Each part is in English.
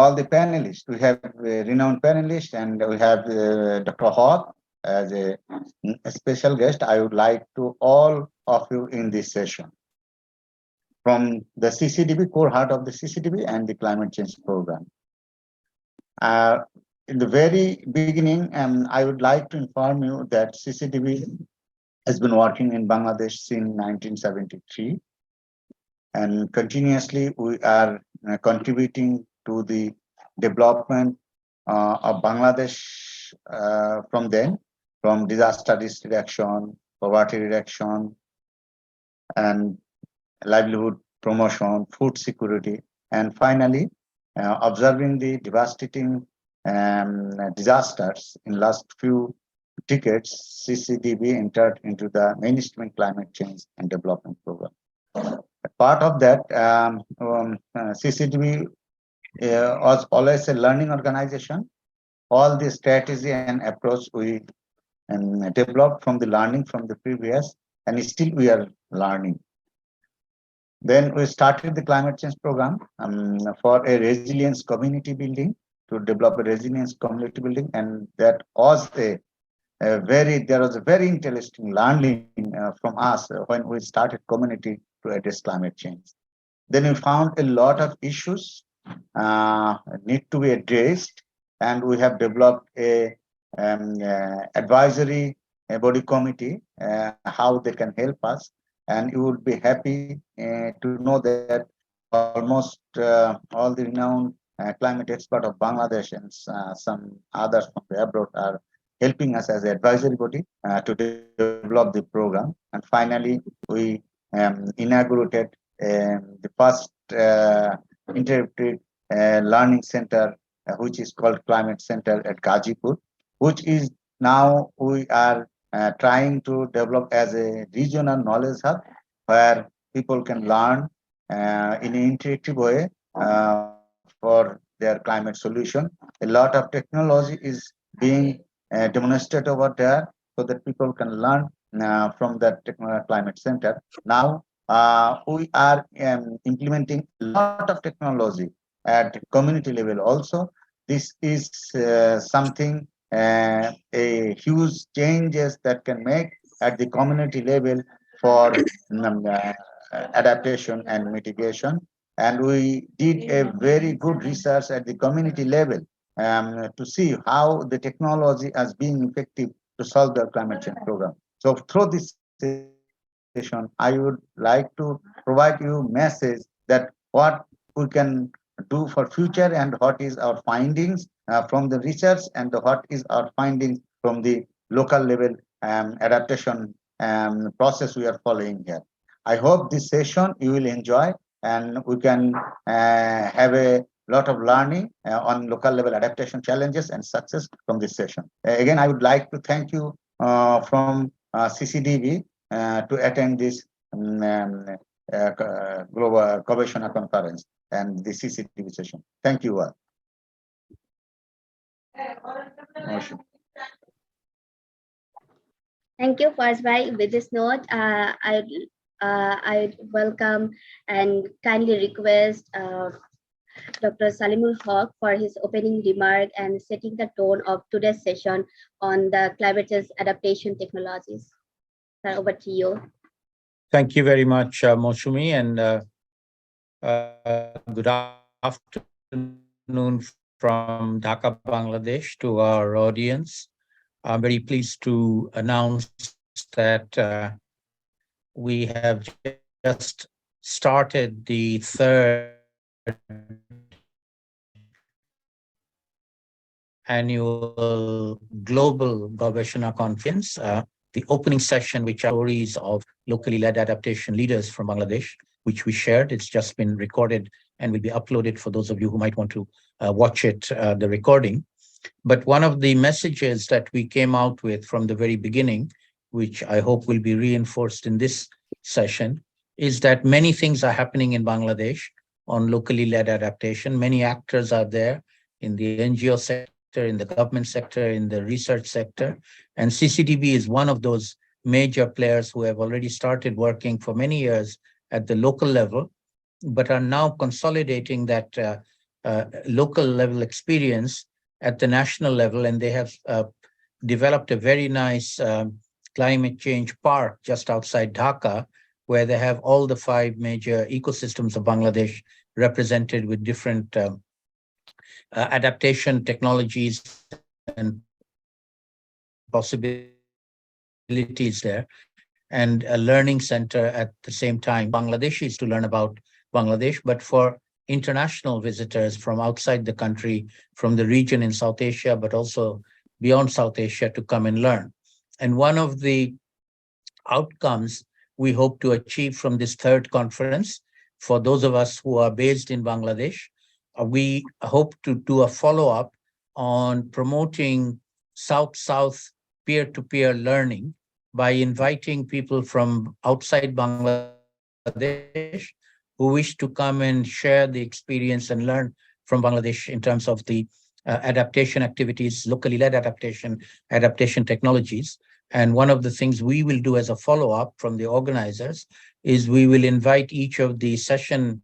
all the panelists. We have renowned panelists, and we have Dr. Hawk as a special guest. I would like to all of you in this session from the CCDB, core heart of the CCDB and the climate change program. In the very beginning, I would like to inform you that CCDB has been working in Bangladesh since 1973, and continuously we are contributing to the development of Bangladesh from then, from disaster risk reduction, poverty reduction, and livelihood promotion, food security, and finally observing the devastating disasters in last few decades. CCDB entered into the mainstream climate change and development program. Part of that, CCDB was always a learning organization. All the strategy and approach we developed from the learning from the previous, and still we are learning. Then we started the climate change program for a resilience community building, to develop a resilience community building, and that was there was a very interesting learning from us when we started community to address climate change. Then we found a lot of issues need to be addressed, and we have developed a advisory body committee, how they can help us. And you would be happy to know that almost all the renowned climate experts of Bangladesh and some others from the abroad are helping us as an advisory body to develop the program. And finally, we inaugurated the first integrated learning center, which is called Climate Center at Gazipur, which is now we are trying to develop as a regional knowledge hub where people can learn in an interactive way for their climate solution. A lot of technology is being demonstrated over there so that people can learn from that climate center. Now we are implementing a lot of technology at community level also. This is something a huge changes that can make at the community level for adaptation and mitigation. And we did a very good research at the community level to see how the technology is being effective to solve the climate change program. So through this session, I would like to provide you message that what we can do for future and what is our findings from the research, and what is our findings from the local level adaptation process we are following here. I hope this session you will enjoy, and we can have a lot of learning on local level adaptation challenges and success from this session. Again, I would like to thank you from CCDB to attend this global Gobeshona conference and the CCDB session. Thank you all. Thank you, Farzbhai. With this note, I welcome and kindly request Dr. Salimul Haq for his opening remark and setting the tone of today's session on the climate change adaptation technologies. Sir, over to you. Thank you very much, Moshumi, and good afternoon from Dhaka, Bangladesh to our audience. I'm very pleased to announce that we have just started the third annual Global Gobeshona Conference, the opening session, which are stories of locally led adaptation leaders from Bangladesh, which we shared. It's just been recorded and will be uploaded for those of you who might want to watch it, the recording. But one of the messages that we came out with from the very beginning, which I hope will be reinforced in this session, is that many things are happening in Bangladesh on locally led adaptation. Many actors are there in the NGO sector, in the government sector, in the research sector. And CCDB is one of those major players who have already started working for many years at the local level, but are now consolidating that local level experience at the national level, and they have developed a very nice climate change park just outside Dhaka, where they have all the 5 major ecosystems of Bangladesh represented with different adaptation technologies and possibilities there, and a learning center at the same time, Bangladeshis to learn about Bangladesh, but for international visitors from outside the country, from the region in South Asia, but also beyond South Asia to come and learn. And one of the outcomes we hope to achieve from this 3rd conference, for those of us who are based in Bangladesh, we hope to do a follow-up on promoting South-South peer-to-peer learning by inviting people from outside Bangladesh who wish to come and share the experience and learn from Bangladesh in terms of the adaptation activities, locally led adaptation technologies. And one of the things we will do as a follow-up from the organizers is we will invite each of the session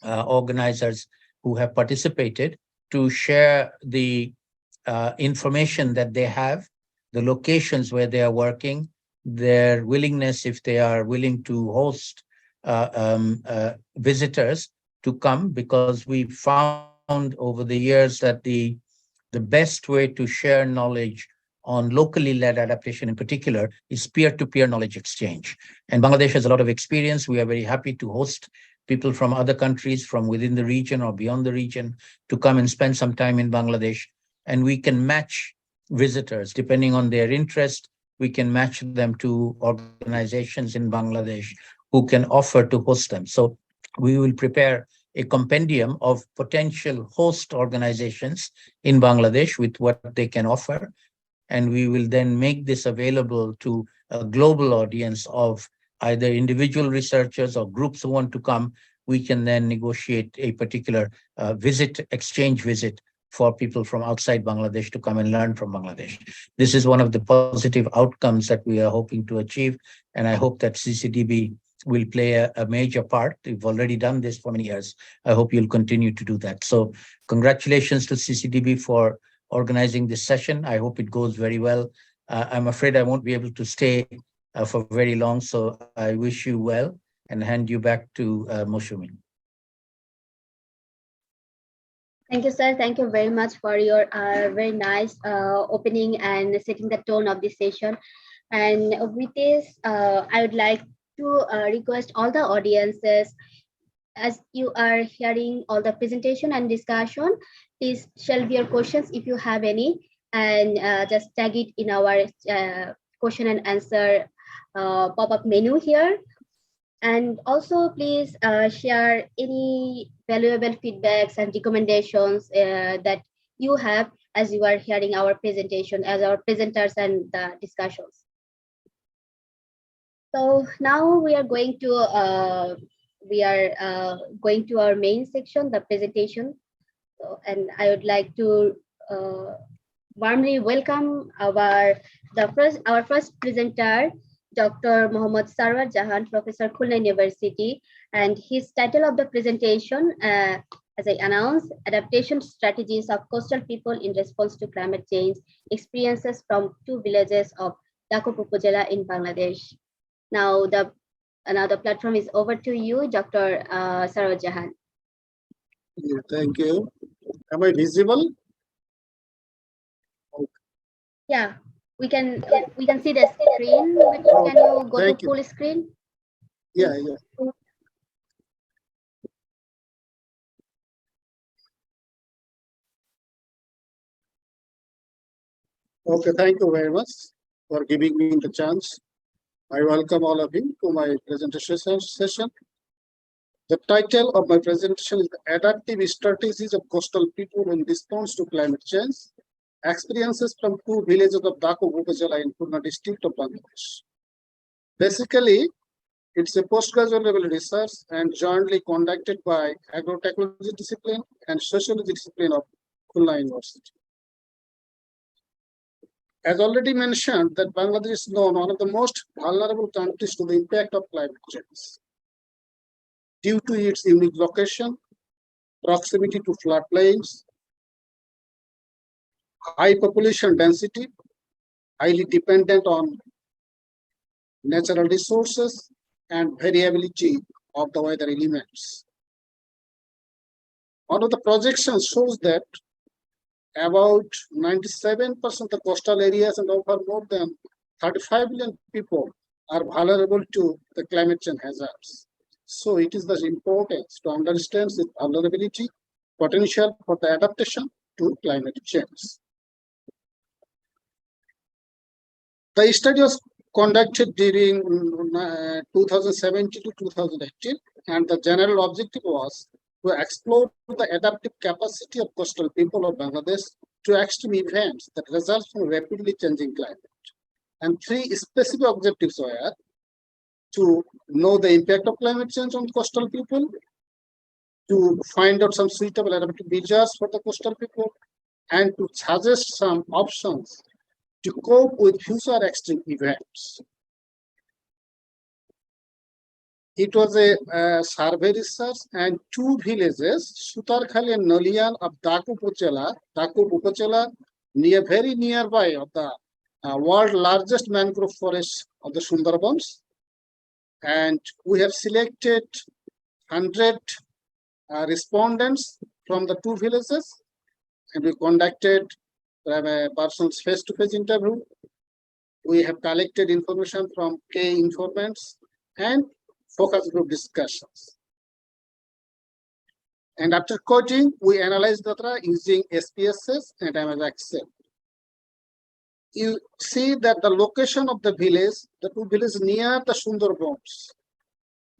organizers who have participated to share the information that they have, the locations where they are working, their willingness, if they are willing to host visitors to come, because we found over the years that the best way to share knowledge on locally led adaptation in particular is peer-to-peer knowledge exchange. And Bangladesh has a lot of experience. We are very happy to host people from other countries, from within the region or beyond the region, to come and spend some time in Bangladesh. And we can match visitors depending on their interest. We can match them to organizations in Bangladesh who can offer to host them. So we will prepare a compendium of potential host organizations in Bangladesh with what they can offer. And we will then make this available to a global audience of either individual researchers or groups who want to come. We can then negotiate a particular exchange visit for people from outside Bangladesh to come and learn from Bangladesh. This is one of the positive outcomes that we are hoping to achieve. And I hope that CCDB will play a major part. We've already done this for many years. I hope you'll continue to do that. So congratulations to CCDB for organizing this session. I hope it goes very well. I'm afraid I won't be able to stay for very long, so I wish you well and hand you back to Moshumin. Thank you, sir. Thank you very much for your very nice opening and setting the tone of this session. And with this, I would like to request all the audiences, as you are hearing all the presentation and discussion, please shelve your questions if you have any, and just tag it in our question and answer pop-up menu here. And also please share any valuable feedbacks and recommendations that you have as you are hearing our presentation, as our presenters and the discussions. So now we are going to our main section, the presentation. So, and I would like to warmly welcome our first presenter, Dr. Mohammad Sarwar Jahan, Professor, Khulna University, and his title of the presentation, as I announced, Adaptation Strategies of Coastal People in Response to Climate Change, Experiences from 2 Villages of Dakop Upazila in Bangladesh. Now the platform is over to you, Dr. Sarwar Jahan. Yeah, thank you. Am I visible? Yeah, we can see the screen, but can you go to full screen? Yeah. Okay, thank you very much for giving me the chance. I welcome all of you to my presentation session. The title of my presentation is Adaptive Strategies of Coastal People in Response to Climate Change, Experiences from 2 Villages of Dakop Upazila in Khulna district of Bangladesh. Basically, it's a postgraduate level research and jointly conducted by agrotechnology discipline and sociology discipline of Khulna University. As already mentioned, that Bangladesh is known one of the most vulnerable countries to the impact of climate change. Due to its unique location, proximity to floodplains, high population density, highly dependent on natural resources, and variability of the weather elements. One of the projections shows that about 97% of the coastal areas and over more than 35 million people are vulnerable to the climate change hazards. So it is the importance to understand the vulnerability potential for the adaptation to climate change. The study was conducted during 2017 to 2018, and the general objective was to explore the adaptive capacity of coastal people of Bangladesh to extreme events that result from rapidly changing climate. And three specific objectives were to know the impact of climate change on coastal people, to find out some suitable adaptive measures for the coastal people, and to suggest some options to cope with future extreme events. It was a survey research, and two villages, Sutarkhali and Nolian of Dakup Upachela, very nearby of the world's largest mangrove forest of the Sundarbans. And we have selected 100 respondents from the two villages, and we conducted a person's face-to-face interview. We have collected information from key informants and focus group discussions. And after coding, we analyzed data using SPSS and Amazon Excel. You see that the location of the village, the two villages near the Sundarbans.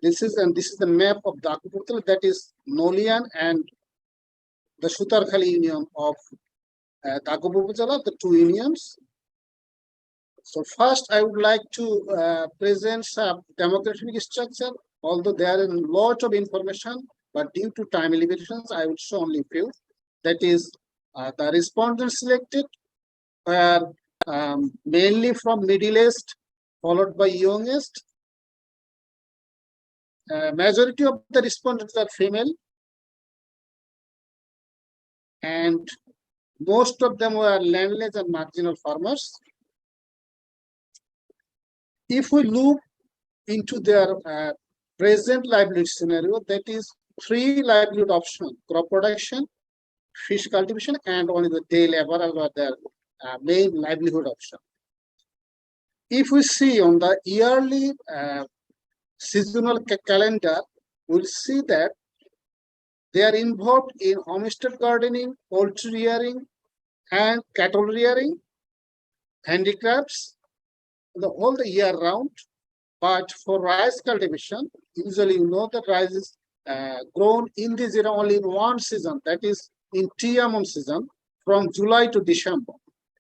This is the map of Dakuputal, that is Nolian and the Sutarkhali union of Dakuputal, the two unions. So first, I would like to present some demographic structure, although there is a lot of information, but due to time limitations, I will show only few. That is, the respondents selected were mainly from middle-aged, followed by youngest. Majority of the respondents are female, and most of them were landless and marginal farmers. If we look into their present livelihood scenario, that is three livelihood options: crop production, fish cultivation, and only the day labor are their main livelihood option. If we see on the yearly seasonal calendar, we'll see that they are involved in homestead gardening, poultry rearing, and cattle rearing, handicrafts, all the year round. But for rice cultivation, usually you know that rice is grown in this area only in one season, that is in tea season from July to December.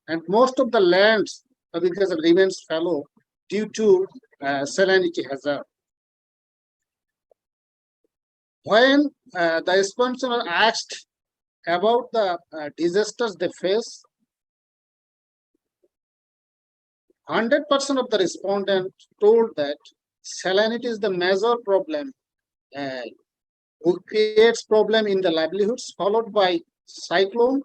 And most of the lands because it remains fallow due to salinity hazard. When the respondents are asked about the disasters they face, 100% of the respondents told that salinity is the major problem, which creates problem in the livelihoods, followed by cyclone,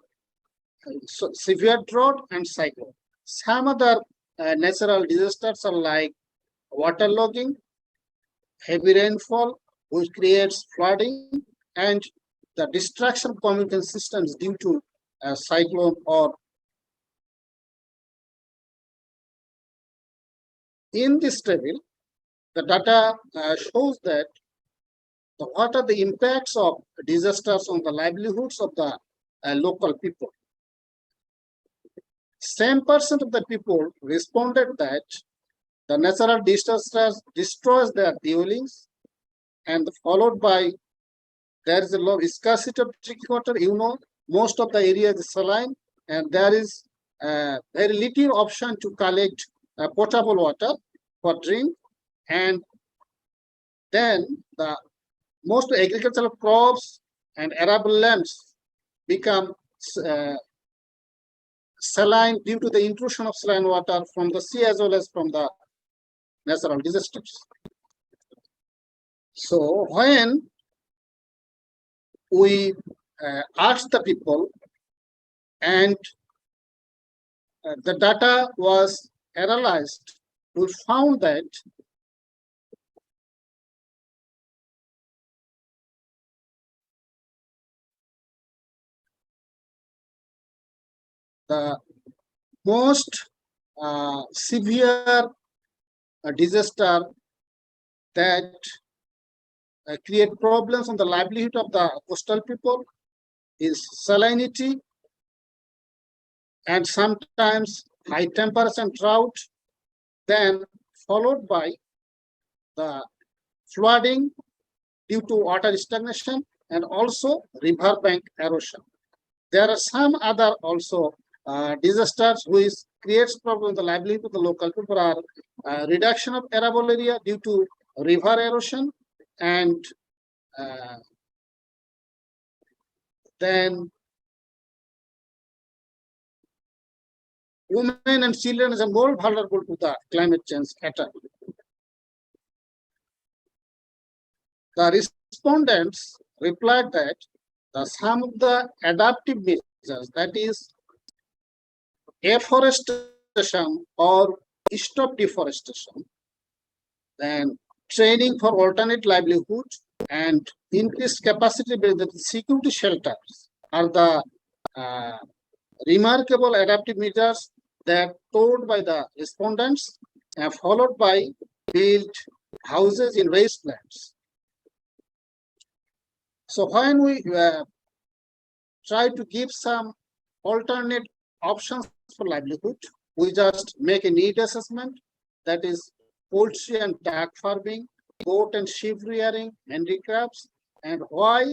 severe drought, and cyclone. Some other natural disasters are like waterlogging, heavy rainfall, which creates flooding, and the destruction of communication systems due to cyclone or. In this table, the data shows that what are the impacts of disasters on the livelihoods of the local people. 7% of the people responded that the natural disasters destroys their dwellings, and followed by there is a lot of scarcity of drinking water. You know, most of the area is saline, and there is very little option to collect potable water for drink, and then the most agricultural crops and arable lands become saline due to the intrusion of saline water from the sea as well as from the natural disasters. So when we asked the people, and the data was analyzed. We found that the most severe disaster that create problems on the livelihood of the coastal people is salinity, and sometimes high temperature and drought, then followed by the flooding due to water stagnation and also riverbank erosion. There are some other also disasters which creates problems in the livelihood of the local people are reduction of arable area due to river erosion, and then women and children are more vulnerable to the climate change attack. The respondents replied that some of the adaptive measures, that is afforestation or stop deforestation, then training for alternate livelihood and increased capacity building security shelters are the remarkable adaptive measures that told by the respondents and followed by built houses in wastelands. So when we try to give some alternate options for livelihood, we just make a need assessment, that is poultry and duck farming, goat and sheep rearing, handicrafts, and why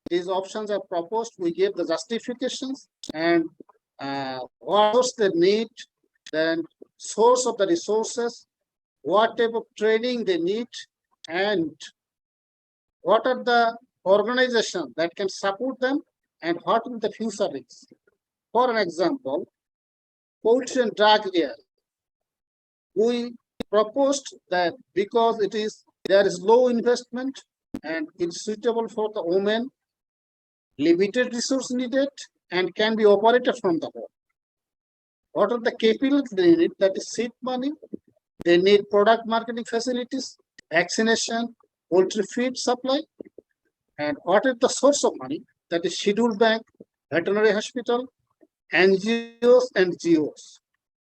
these options are proposed. We give the justifications and what they need, then source of the resources, what type of training they need, and what are the organizations that can support them, and what will the future risks. For an example, poultry and duck rearing. We proposed that because there is low investment and it's suitable for the women, limited resource needed, and can be operated from the home. What are the capabilities they need? That is seed money. They need product marketing facilities, vaccination, poultry feed supply. And what is the source of money? That is scheduled bank, veterinary hospital, NGOs and GOs.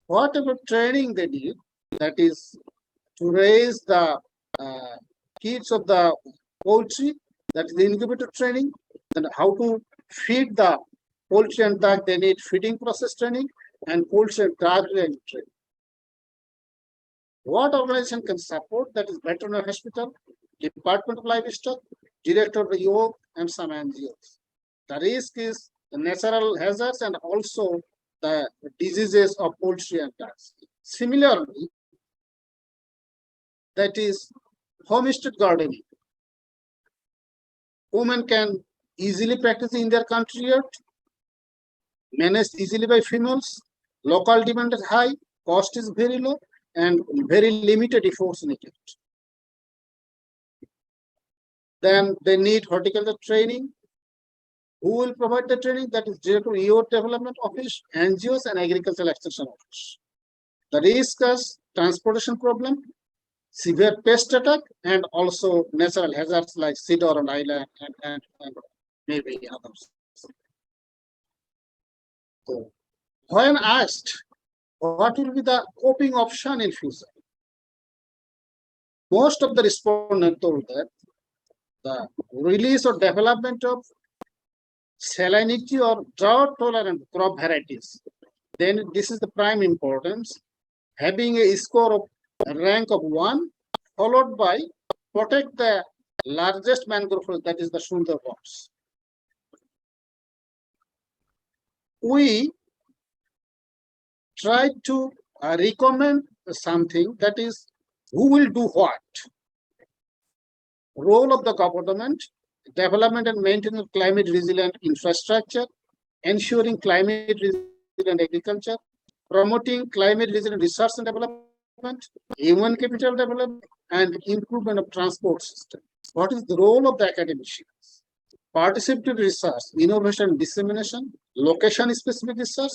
Whatever training they need, that is to raise the kids of the poultry, that is the incubator training, then how to feed the poultry and duck, they need feeding process training, and poultry and duck training. What organization can support? That is veterinary hospital, Department of Livestock, Director of the EO, and some NGOs. The risk is the natural hazards and also the diseases of poultry and ducks. Similarly, that is homestead gardening. Women can easily practice in their country yard, managed easily by females. Local demand is high, cost is very low, and very limited efforts needed. Then they need horticulture training. Who will provide the training? That is Director EO Development Office, NGOs, and Agricultural Extension Office. The risk is transportation problem, severe pest attack, and also natural hazards like sea door and island and maybe others. So, when asked what will be the coping option in future, most of the respondents told that the release or development of salinity or drought tolerant crop varieties, then this is the prime importance, having a score of a rank of 1, followed by protect the largest mangrove forest, that is the Sundarbans. We try to recommend something, that is who will do what. Role of the government, development and maintenance of climate resilient infrastructure, ensuring climate resilient agriculture, promoting climate resilient research and development, human capital development, and improvement of transport system. What is the role of the academicians? participatory research, innovation dissemination, location-specific research,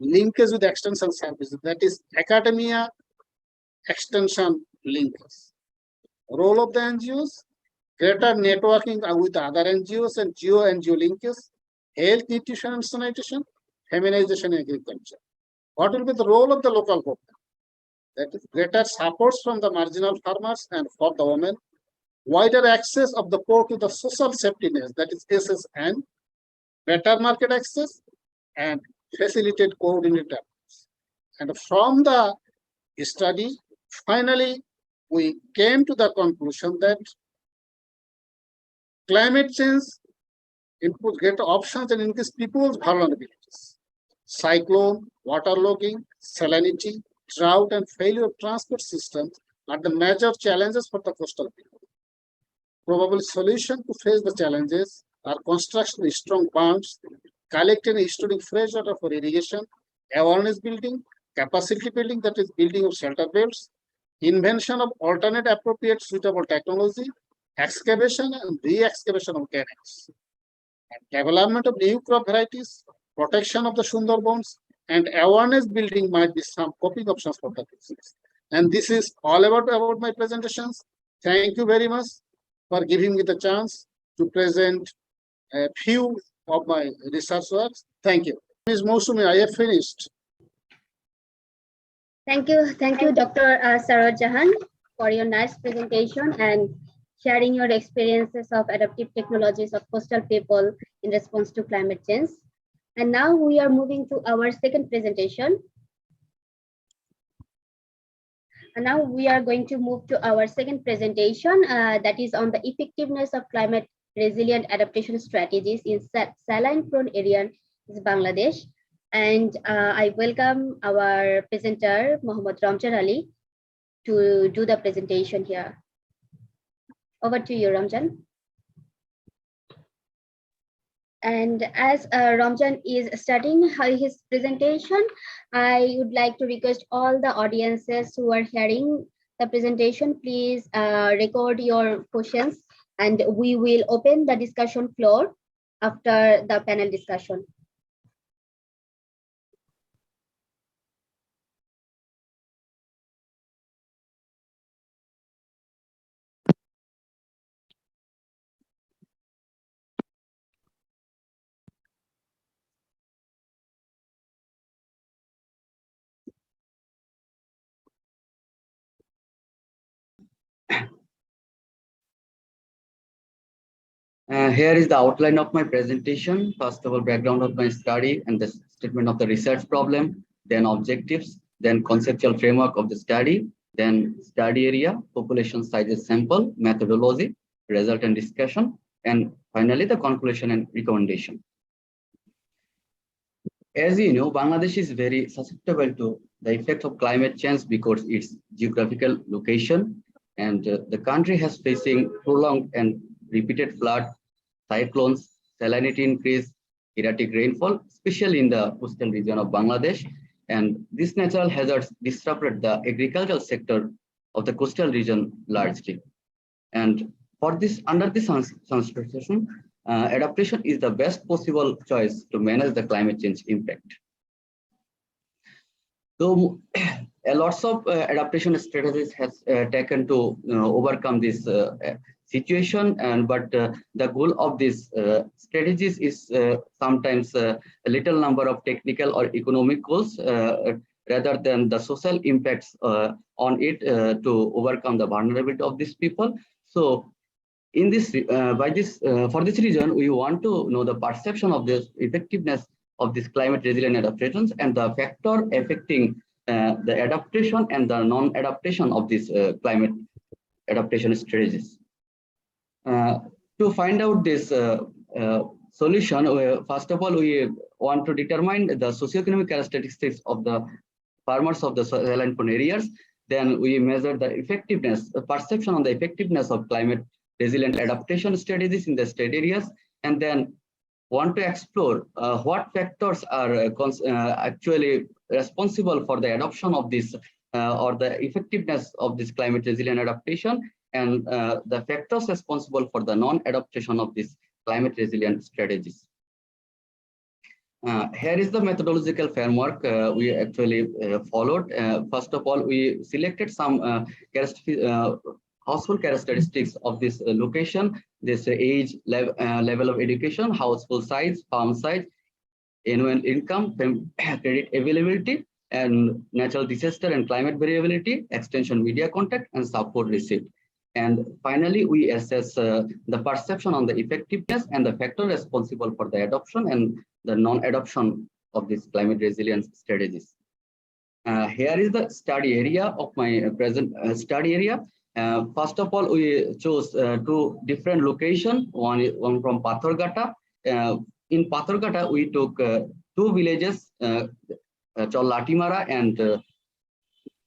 linkage with extension services, that is academia extension linkage. Role of the NGOs, greater networking with other NGOs and geo-NGO linkage, health, nutrition and sanitation, feminization in agriculture. What will be the role of the local government? That is greater supports from the marginal farmers and for the women, wider access of the poor to the social safety net, that is SSN, better market access, and facilitate coordinated efforts. And from the study, finally, we came to the conclusion that climate change inputs greater options and increase people's vulnerabilities. Cyclone, waterlogging, salinity, drought, and failure of transport systems are the major challenges for the coastal people. Probable solution to face the challenges are construction of strong ponds, collecting and storing fresh water for irrigation, awareness building, capacity building, that is building of shelter belts, invention of alternate appropriate suitable technology, excavation and re-excavation of canals, and development of new crop varieties, protection of the Sundarbans, and awareness building might be some coping options for the business. And this is all about my presentations. Thank you very much for giving me the chance to present a few of my research works. Thank you. Ms. Mousumi, I have finished. Thank you, Dr. Saroj Jahan, for your nice presentation and sharing your experiences of adaptive technologies of coastal people in response to climate change. And now we are moving to our second presentation. And now we are going to move to our second presentation that is on the effectiveness of climate resilient adaptation strategies in saline-prone areas in Bangladesh. And I welcome our presenter, Mohammad Ramjan Ali, to do the presentation here. Over to you, Ramjan. And as Ramjan is starting his presentation, I would like to request all the audiences who are hearing the presentation, please record your questions and we will open the discussion floor after the panel discussion. Here is the outline of my presentation. First of all, background of my study and the statement of the research problem, then objectives, then conceptual framework of the study, then study area, population sizes sample, methodology, result and discussion, and finally the conclusion and recommendation. As you know, Bangladesh is very susceptible to the effect of climate change because its geographical location, and the country has facing prolonged and repeated flood, cyclones, salinity increase, erratic rainfall, especially in the coastal region of Bangladesh. And these natural hazards disrupted the agricultural sector of the coastal region largely. And for this, under this situation, adaptation is the best possible choice to manage the climate change impact. So, lots of adaptation strategies has taken to overcome this situation, but the goal of these strategies is sometimes a little number of technical or economic goals rather than the social impacts on it to overcome the vulnerability of these people. So in this for this reason, we want to know the perception of this effectiveness of this climate resilient adaptations and the factor affecting the adaptation and the non-adaptation of these climate adaptation strategies. To find out this solution, first of all, we want to determine the socioeconomic characteristics of the farmers of the saline-prone areas. Then we measure the effectiveness, the perception on the effectiveness of climate resilient adaptation strategies in the state areas, and then want to explore what factors are actually responsible for the adoption of this or the effectiveness of this climate resilient adaptation, and the factors responsible for the non-adaptation of this climate resilient strategies. Here is the methodological framework we actually followed. First of all, we selected some household characteristics of this location, this age, level of education, household size, farm size, annual income, credit availability, and natural disaster and climate variability, extension media contact, and support received. And finally, we assess the perception on the effectiveness and the factor responsible for the adoption and the non-adoption of these climate resilience strategies. Here is the study area of my present study area. First of all, we chose two different locations, one from Patharghata. In Patharghata, we took two villages, Latimara and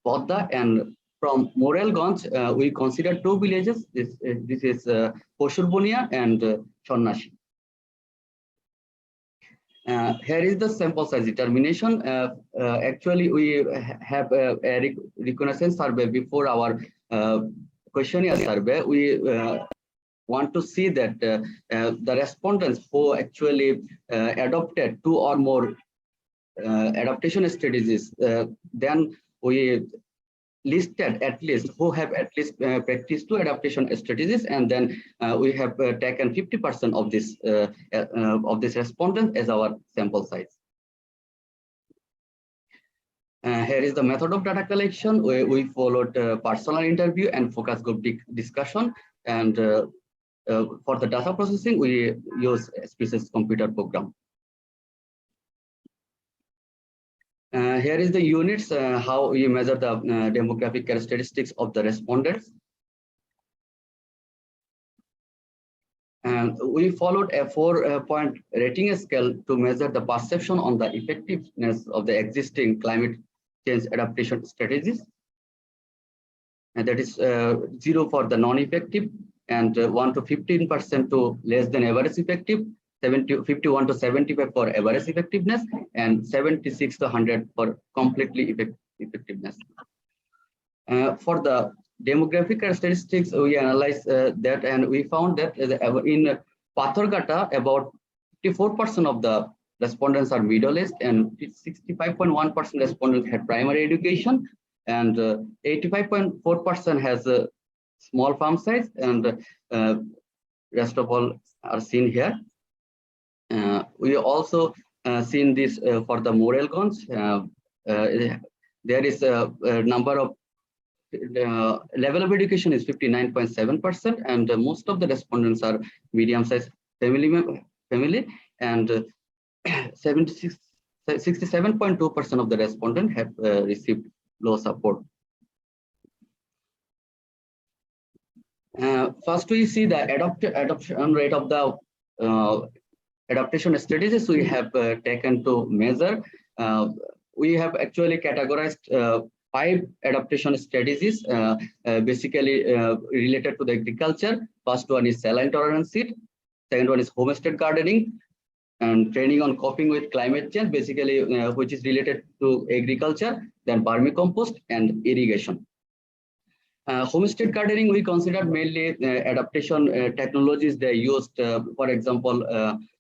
Podda, and from Morelganj, we considered two villages. This is Poshurbunia and Sonnashi. Here is the sample size determination. Actually, we have a reconnaissance survey before our questionnaire survey. We want to see that the respondents who actually adopted two or more adaptation strategies, then we listed at least who have at least practiced two adaptation strategies, and then we have taken 50% of this respondent as our sample size. Here is the method of data collection. We followed personal interview and focus group discussion, and for the data processing, we use species computer program. Here is the units, how we measure the demographic characteristics of the respondents. And we followed a 4-point rating scale to measure the perception on the effectiveness of the existing climate change adaptation strategies. And that is 0 for the non-effective, and 1 to 15% to less than average effective, 51 to 75 for average effectiveness, and 76 to 100 for completely effectiveness. For the demographic characteristics, we analyzed that, and we found that in Patharghata, about 54% of the respondents are middle-aged, and 65.1% respondents had primary education, and 85.4% has a small farm size, and rest of all are seen here. We also seen this for the Morelganj. There is a number of level of education is 59.7%, and most of the respondents are medium-sized family, and 67.2% of the respondents have received low support. First, we see the adoption rate of the adaptation strategies we have taken to measure. We have actually categorized 5 adaptation strategies, basically related to the agriculture. First one is saline tolerance seed. Second one is homestead gardening and training on coping with climate change, basically which is related to agriculture. Then vermicompost and irrigation. Homestead gardening, we considered mainly adaptation technologies they used, for example,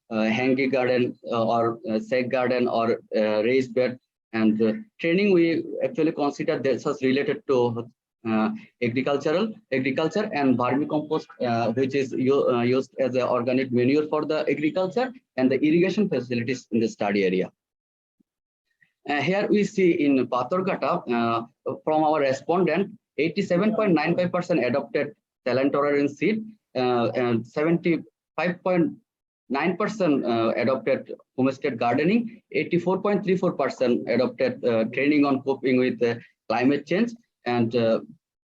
hanging garden or sack garden or raised bed. And training, we actually consider this as related to agriculture and vermicompost, which is used as an organic manure for the agriculture, and the irrigation facilities in the study area. Here we see in Patharghata, from our respondent, 87.95% adopted saline tolerance seed, and 75.9% adopted homestead gardening, 84.34% adopted training on coping with climate change, and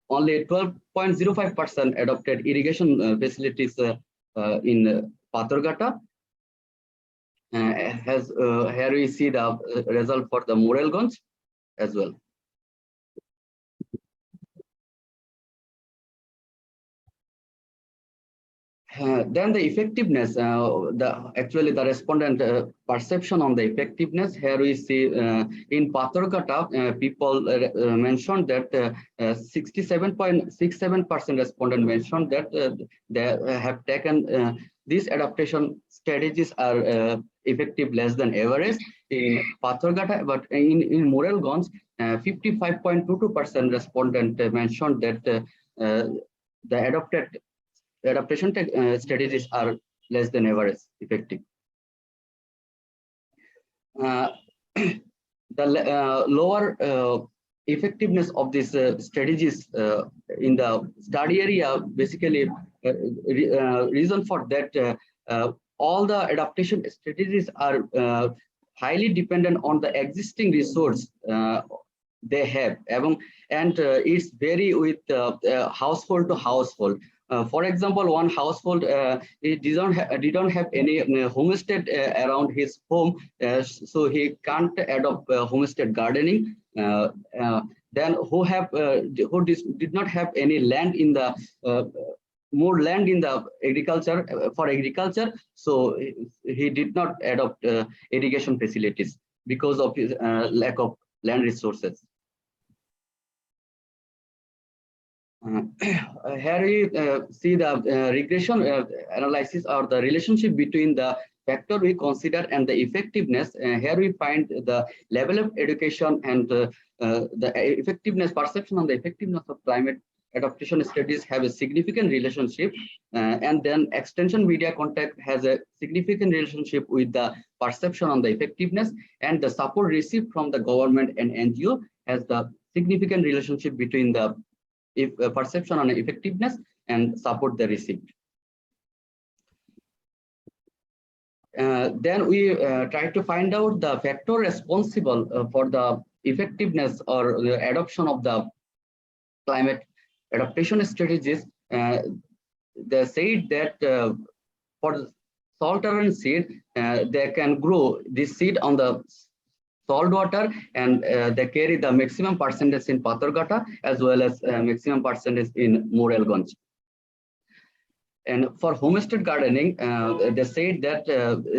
only 12.05% adopted irrigation facilities in Patharghata. Here we see the result for the Morelganj as well. Then the effectiveness, actually the respondent perception on the effectiveness. Here we see in Patharghata, people mentioned that 67.67% respondent mentioned that they have taken these adaptation strategies are effective less than average in Patharghata, but in Moralganj, 55.22% respondent mentioned that the adaptation strategies are less than average effective. The lower effectiveness of these strategies in the study area, basically reason for that, all the adaptation strategies are highly dependent on the existing resource they have, and it's vary with household to household. For example, one household it didn't have any homestead around his home, so he can't adopt homestead gardening. Then who did not have any land in the more land in the agriculture for agriculture, so he did not adopt irrigation facilities because of his lack of land resources. Here we see the regression analysis or the relationship between the factor we consider and the effectiveness. Here we find the level of education and the effectiveness, perception on the effectiveness of climate adaptation studies have a significant relationship, and then extension media contact has a significant relationship with the perception on the effectiveness, and the support received from the government and NGO has the significant relationship between the perception on effectiveness and support they received. Then we try to find out the factor responsible for the effectiveness or the adoption of the climate adaptation strategies. They said that for salt-tolerant seed, they can grow this seed on the salt water, and they carry the maximum percentage in Patharghata as well as maximum percentage in Moralganj. And for homestead gardening, they said that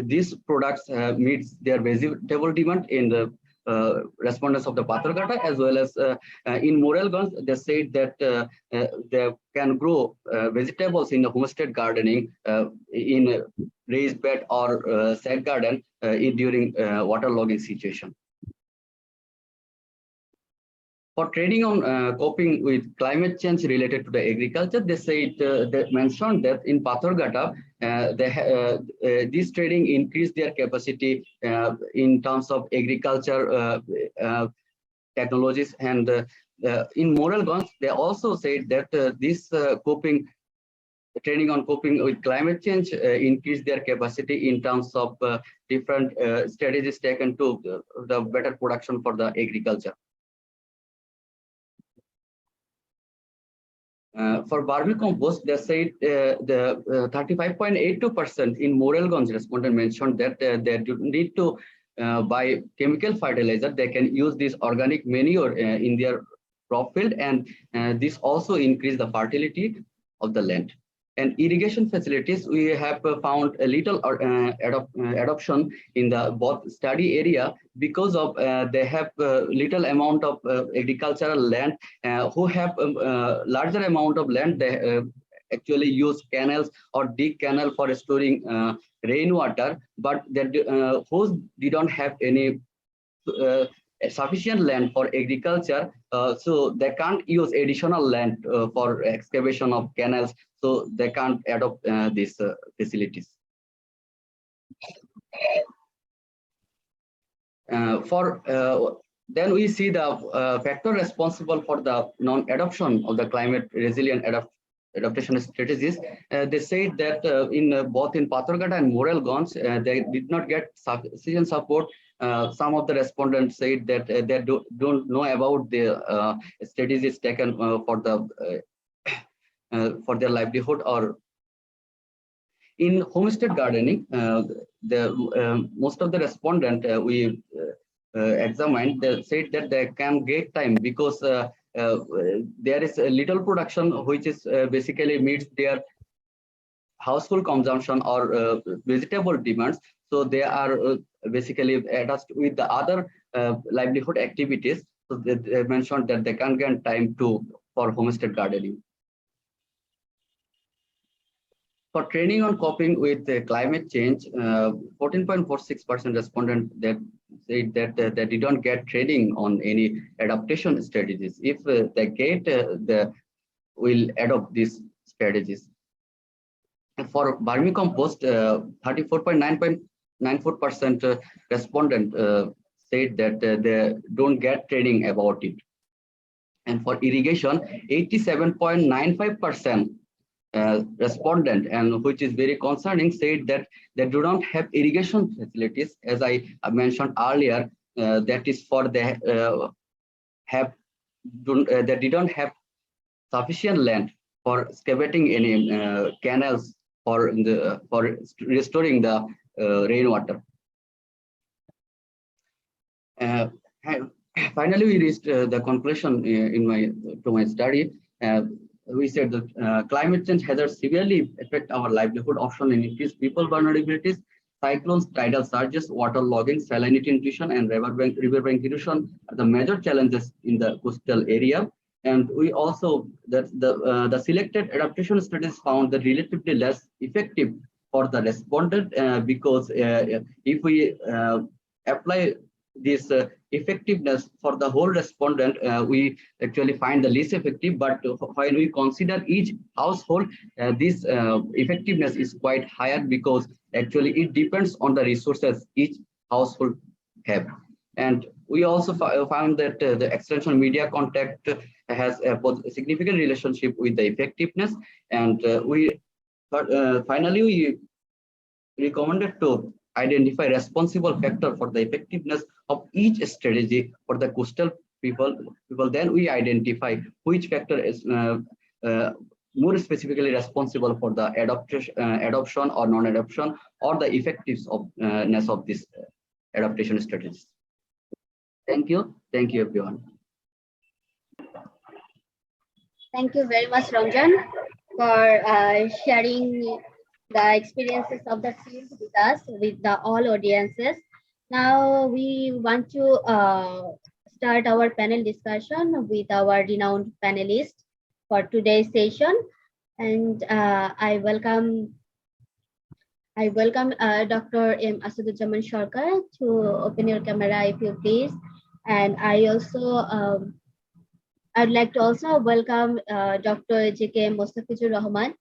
these products meets their vegetable demand in the respondents of the Patharghata as well as in Moralganj. They said that they can grow vegetables in the homestead gardening in raised bed or sack garden during waterlogging situation. For training on coping with climate change related to the agriculture, they said they mentioned that in Patharghata, this training increased their capacity in terms of agriculture technologies, and in Moralganj, they also said that this training on coping with climate change increased their capacity in terms of different strategies taken to the better production for the agriculture. For vermicompost, they said the 35.82% in Moralganj respondent mentioned that they do need to buy chemical fertilizer. They can use this organic manure in their crop field, and this also increase the fertility of the land. And irrigation facilities, we have found a little adoption in the both study area because of they have little amount of agricultural land. Who have larger amount of land, they actually use canals or dig canal for storing rainwater, but who didn't have any sufficient land for agriculture, so they can't use additional land for excavation of canals, so they can't adopt these facilities. Then we see the factor responsible for the non-adoption of the climate resilient adaptation strategies. They said that in both in Patharghata and Moralganj, they did not get sufficient support. Some of the respondents said that they don't know about the strategies taken for their livelihood. Or in homestead gardening, most of the respondents we examined, they said that they can get time because there is a little production which is basically meets their household consumption or vegetable demands. So they are basically attached with the other livelihood activities. So they mentioned that they can't get time for homestead gardening. For training on coping with climate change, 14.46% respondent that said that they didn't get training on any adaptation strategies. If they get, the will adopt these strategies. For vermicompost, 34.94% respondent said that they don't get training about it. And for irrigation, 87.95% respondent, and which is very concerning, said that they do not have irrigation facilities. As I mentioned earlier, that is for they they didn't have sufficient land for excavating any canals for restoring the rainwater. Finally, we reached the conclusion in my study. We said that climate change hazards severely affect our livelihood option and increase people vulnerabilities. Cyclones, tidal surges, water logging, salinity intrusion, and riverbank erosion are the major challenges in the coastal area. And we also that the selected adaptation studies found that relatively less effective for the respondent because if we apply this effectiveness for the whole respondent, we actually find the least effective. But when we consider each household, this effectiveness is quite higher because actually it depends on the resources each household have. And we also found that the extension media contact has a significant relationship with the effectiveness. And finally, we recommended to identify responsible factor for the effectiveness of each strategy for the coastal people. Then we identify which factor is more specifically responsible for the adoption or non-adoption or the effectiveness of this adaptation strategies. Thank you everyone. Thank you very much, Ranjan, for sharing the experiences of the field with us, with the all audiences. Now we want to start our panel discussion with our renowned panelists for today's session. And I welcome Dr. M. Asaduzzaman Sarkar to open your camera, if you please. And I also I'd like to also welcome Dr. J.K. Mostafizur Rahman.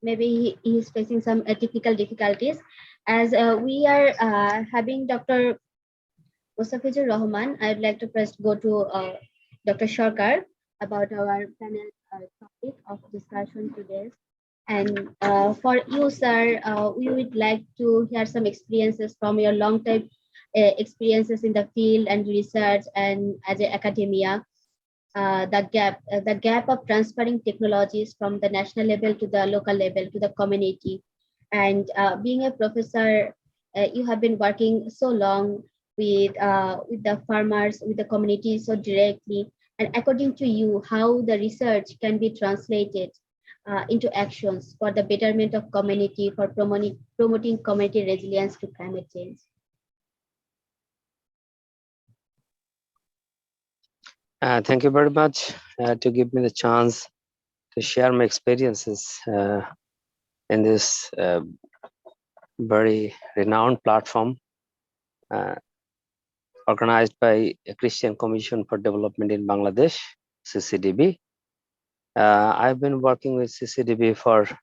Maybe he is facing some technical difficulties. As we are having Dr. Mostafizur Rahman, I'd like to first go to Dr. Sarkar about our panel topic of discussion today. And for you, sir, we would like to hear some experiences from your long-term experiences in the field and research and as an academia. The gap of transferring technologies from the national level to the local level to the community. And being a professor, you have been working so long with the farmers, with the community so directly. And according to you, how the research can be translated into actions for the betterment of community, for promoting community resilience to climate change? Thank you very much to give me the chance to share my experiences in this very renowned platform organized by a Christian Commission for Development in Bangladesh, CCDB. I've been working with CCDB for a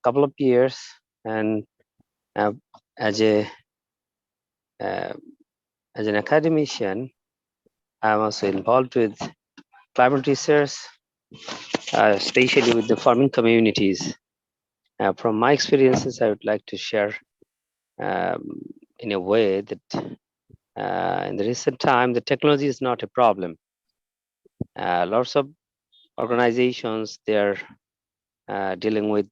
couple of years, and as an academician, I'm also involved with climate research, especially with the farming communities. From my experiences, I would like to share in a way that in the recent time, the technology is not a problem. Lots of organizations, they're dealing with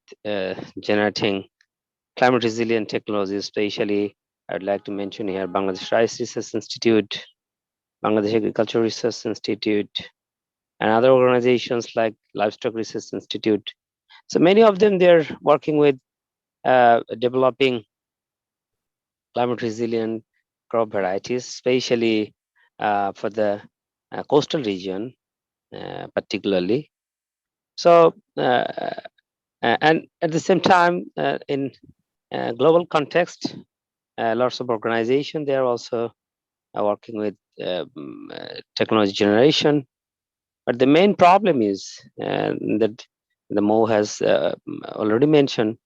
generating climate resilient technology, especially I'd like to mention here Bangladesh Rice Research Institute, Bangladesh Agriculture Research Institute, and other organizations like Livestock Research Institute. So many of them, they're working with developing climate resilient crop varieties, especially for the coastal region. particularly. So, and at the same time, in global context, lots of organizations, they are also working with technology generation. But the main problem is that the Mo has already mentioned.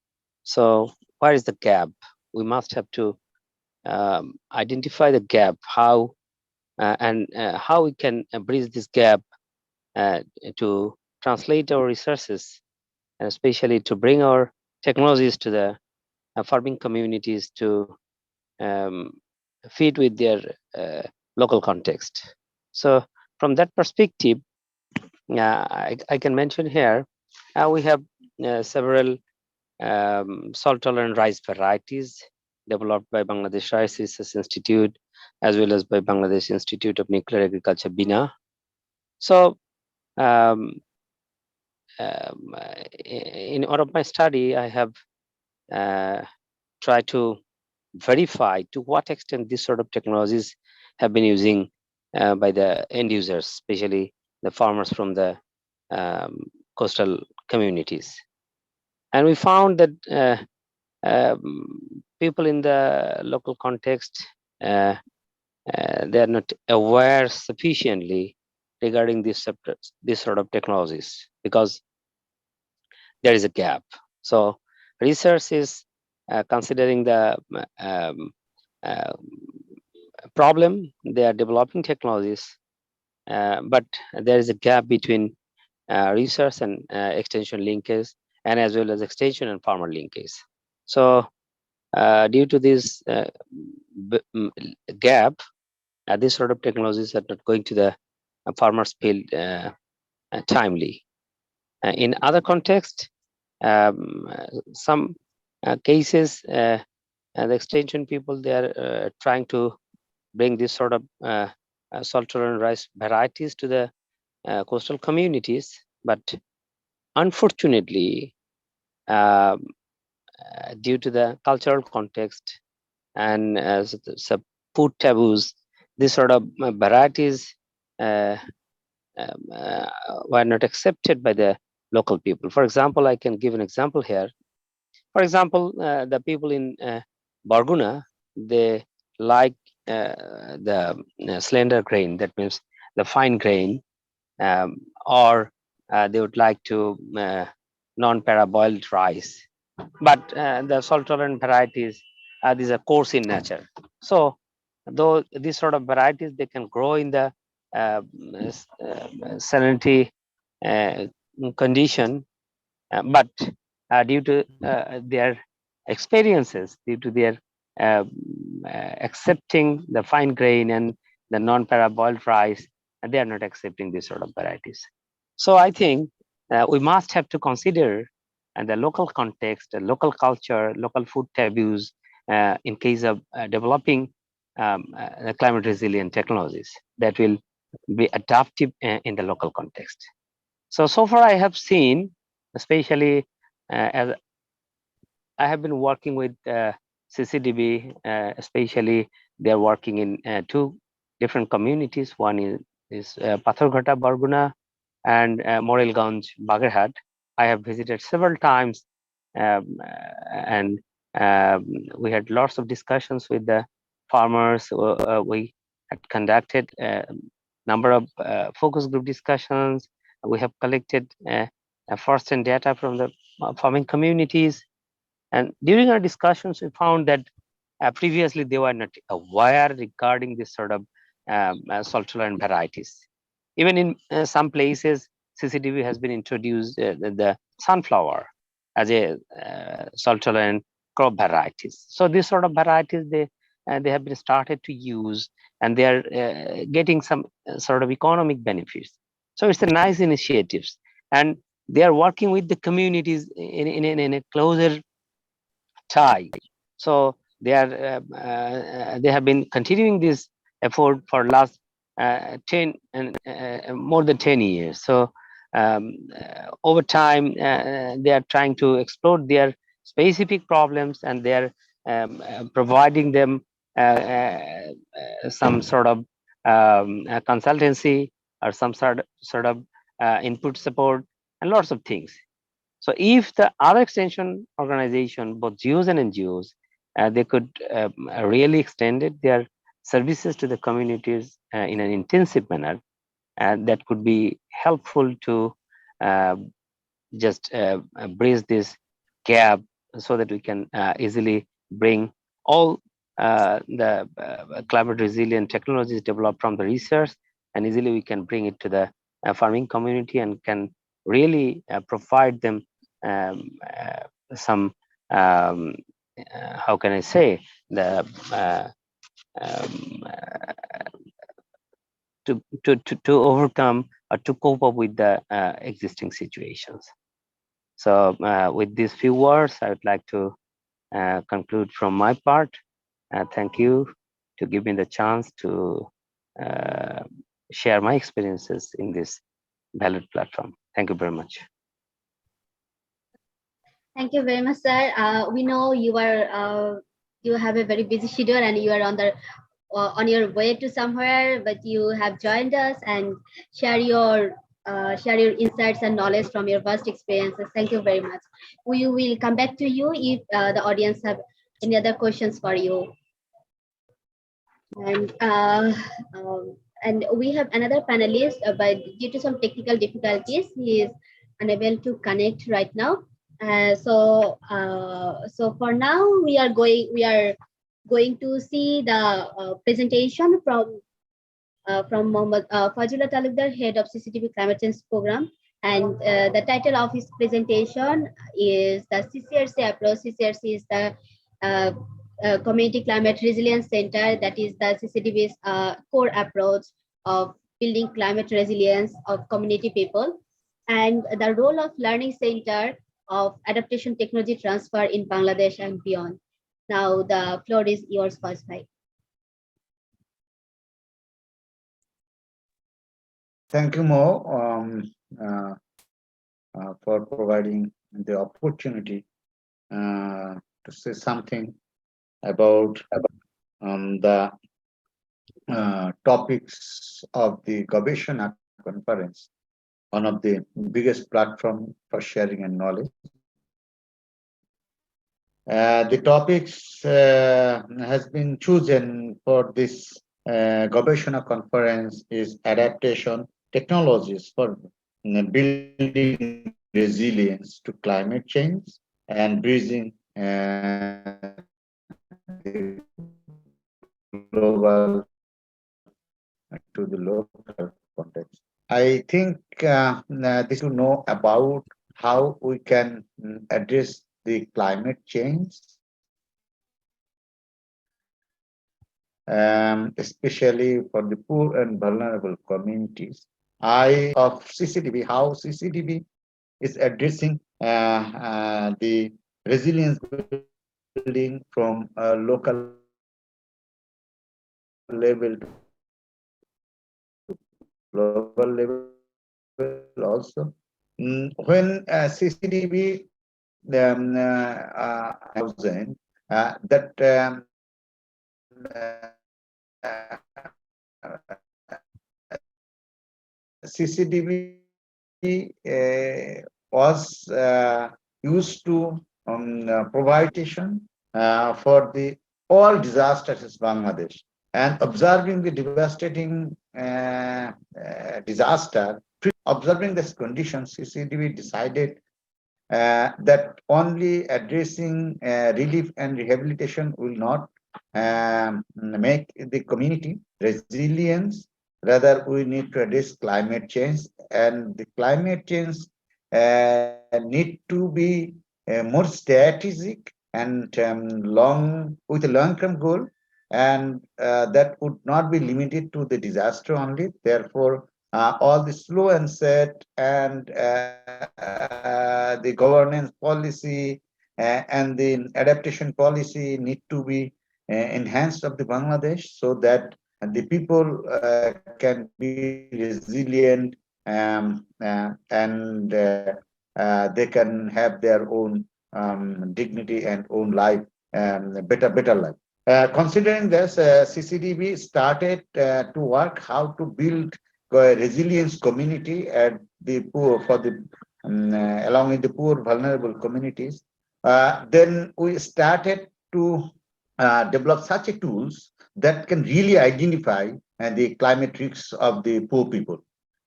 So where is the gap? We must have to identify the gap, how and how we can bridge this gap to translate our resources, and especially to bring our technologies to the farming communities to um, fit with their local context. So from that perspective, I can mention here, we have several salt-tolerant rice varieties developed by Bangladesh Rice Research Institute, as well as by Bangladesh Institute of Nuclear Agriculture, BINA. So in one of my study, I have tried to verify to what extent these sort of technologies have been using by the end users, especially the farmers from the coastal communities. And we found that people in the local context, they are not aware sufficiently regarding this sort of technologies, because there is a gap. So research is considering the uh, problem. They are developing technologies, but there is a gap between research and extension linkage, and as well as extension and farmer linkage. So due to this gap, these sort of technologies are not going to the farmers field timely. In other context, some cases, the extension people, they are trying to bring this sort of salt-tolerant rice varieties to the coastal communities, but unfortunately, due to the cultural context and some food taboos, this sort of varieties uh, were not accepted by the local people. For example, I can give an example here. For example, the people in Barguna, they like the slender grain, that means the fine grain, or they would like to non-paraboiled rice. But the salt-tolerant varieties, these are coarse in nature. So, though these sort of varieties, they can grow in the salinity condition, but due to their experiences, due to their accepting the fine grain and the non-paraboiled rice, they are not accepting these sort of varieties. So I think we must have to consider the local context, the local culture, local food taboos in case of developing climate resilient technologies that will be adaptive in the local context. So far I have seen, especially as I have been working with CCDB, especially they're working in two different communities. One is Patharghata, Barguna, and Morelganj, Bagerhat. I have visited several times, and we had lots of discussions with the farmers. We had conducted a number of focus group discussions. We have collected first-hand data from the farming communities. And during our discussions, we found that previously they were not aware regarding this sort of salt-tolerant varieties. Even in some places, CCDB has been introduced the sunflower as a salt-tolerant crop varieties. So these sort of varieties, they have been started to use, and they are getting some sort of economic benefits. So it's a nice initiatives, and they are working with the communities in a closer tie. So they are they have been continuing this effort for last 10 and more than 10 years. So over time, they are trying to explore their specific problems, and they are providing them some sort of consultancy or some sort of input support, and lots of things. So if the other extension organization, both GOs and NGOs, they could really extend their services to the communities in an intensive manner, and that could be helpful to uh, just bridge this gap so that we can easily bring all the climate resilient technologies developed from the research, and easily we can bring it to the farming community and can really provide them some how can I say, the um, to overcome or to cope up with the existing situations. So with these few words, I would like to conclude from my part. Thank you to give me the chance to share my experiences in this valued platform. Thank you very much. Thank you very much, sir. We know you have a very busy schedule and you are on your way to somewhere, but you have joined us and share your insights and knowledge from your vast experiences. Thank you very much. We will come back to you if the audience have any other questions for you. And and we have another panelist, but due to some technical difficulties, he is unable to connect right now. So for now, we are going to see the presentation from Mohammad Fazula Talukdar, head of CCDB Climate Change Program. And the title of his presentation is the CCRC approach. CCRC is the Community Climate Resilience Center, that is the CCDB's core approach of building climate resilience of community people, and the role of learning center of adaptation technology transfer in Bangladesh and beyond. Now the floor is yours, Fazlai. Thank you, Mo, for providing the opportunity to say something about the topics of the Gobeshona conference, one of the biggest platform for sharing and knowledge. The topics has been chosen for this Gobeshona conference is adaptation technologies for building resilience to climate change and bridging the global to the local context. I think this to know about how we can address the climate change, especially for the poor and vulnerable communities. Of CCDB, how CCDB is addressing the resilience building from a local level to global level also. When CCDB that CCDB was used to provide for the all disasters in Bangladesh, and observing the devastating disaster, observing this condition, CCDB decided that only addressing relief and rehabilitation will not make the community resilience. Rather, we need to address climate change, and the climate change need to be more strategic and with a long-term goal, and that would not be limited to the disaster only. Therefore, all the slow and set and the governance policy and the adaptation policy need to be enhanced of the Bangladesh, so that the people can be resilient and they can have their own dignity and own life, better life. Considering this, CCDB started to work how to build resilience community at the poor for the along with the poor vulnerable communities. Then we started to develop such a tools that can really identify the climate risks of the poor people.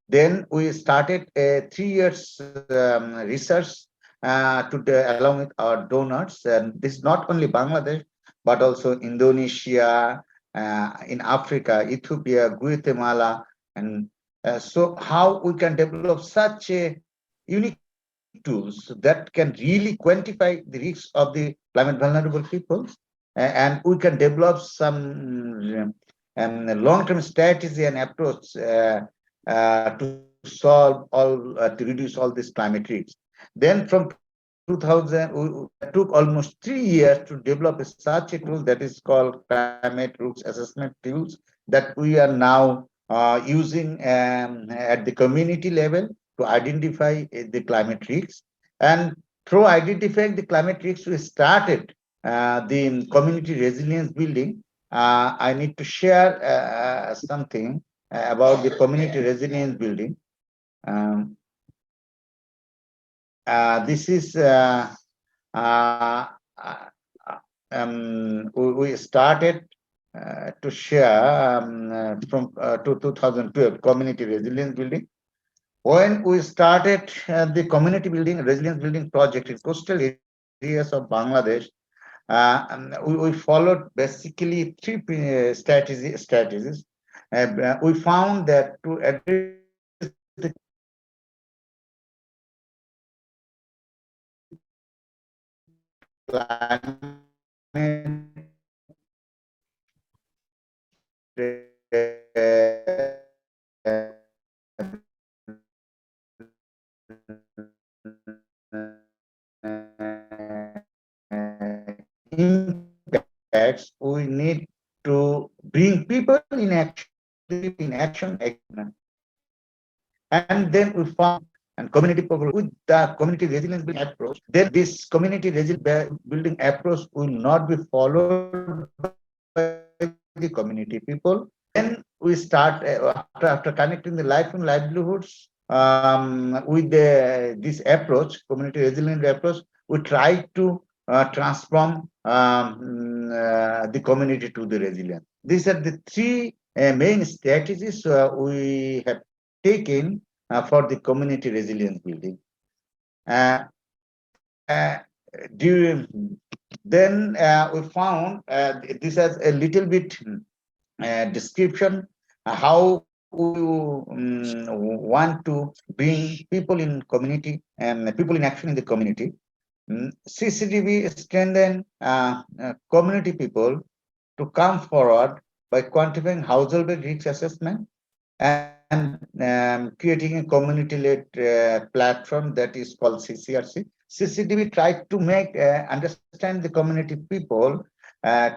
Then we started a 3 years research along with our donors, and this is not only Bangladesh but also Indonesia, in Africa, Ethiopia, Guatemala, and so how we can develop such a unique tools that can really quantify the risks of the climate vulnerable peoples, and we can develop some long-term strategy and approach to solve to reduce all these climate risks. Then from 2000, that took almost 3 years to develop such a tool that is called climate risk assessment tools that we are now using at the community level to identify the climate risks. And through identifying the climate risks, we started the community resilience building. I need to share something about the community resilience building. Um, this is uh, uh, we started to share from to 2012 community resilience building. When we started the community building resilience building project in coastal areas of Bangladesh, we followed basically three strategies. We found that to address the impacts, we need to bring people in action again. And then we found and community people with the community resilience building approach. Then this community resilience building approach will not be followed by the community people. Then we start after connecting the life and livelihoods with this approach, community resilient approach. We try to transform the community to the resilient. These are the three main strategies we have taken for the community resilience building. During then we found this as a little bit description how we want to bring people in community and people in action in the community. CCDB strengthen community people to come forward by quantifying household risk assessment and creating a community-led platform that is called CCRC. CCDB tried to make understand the community people.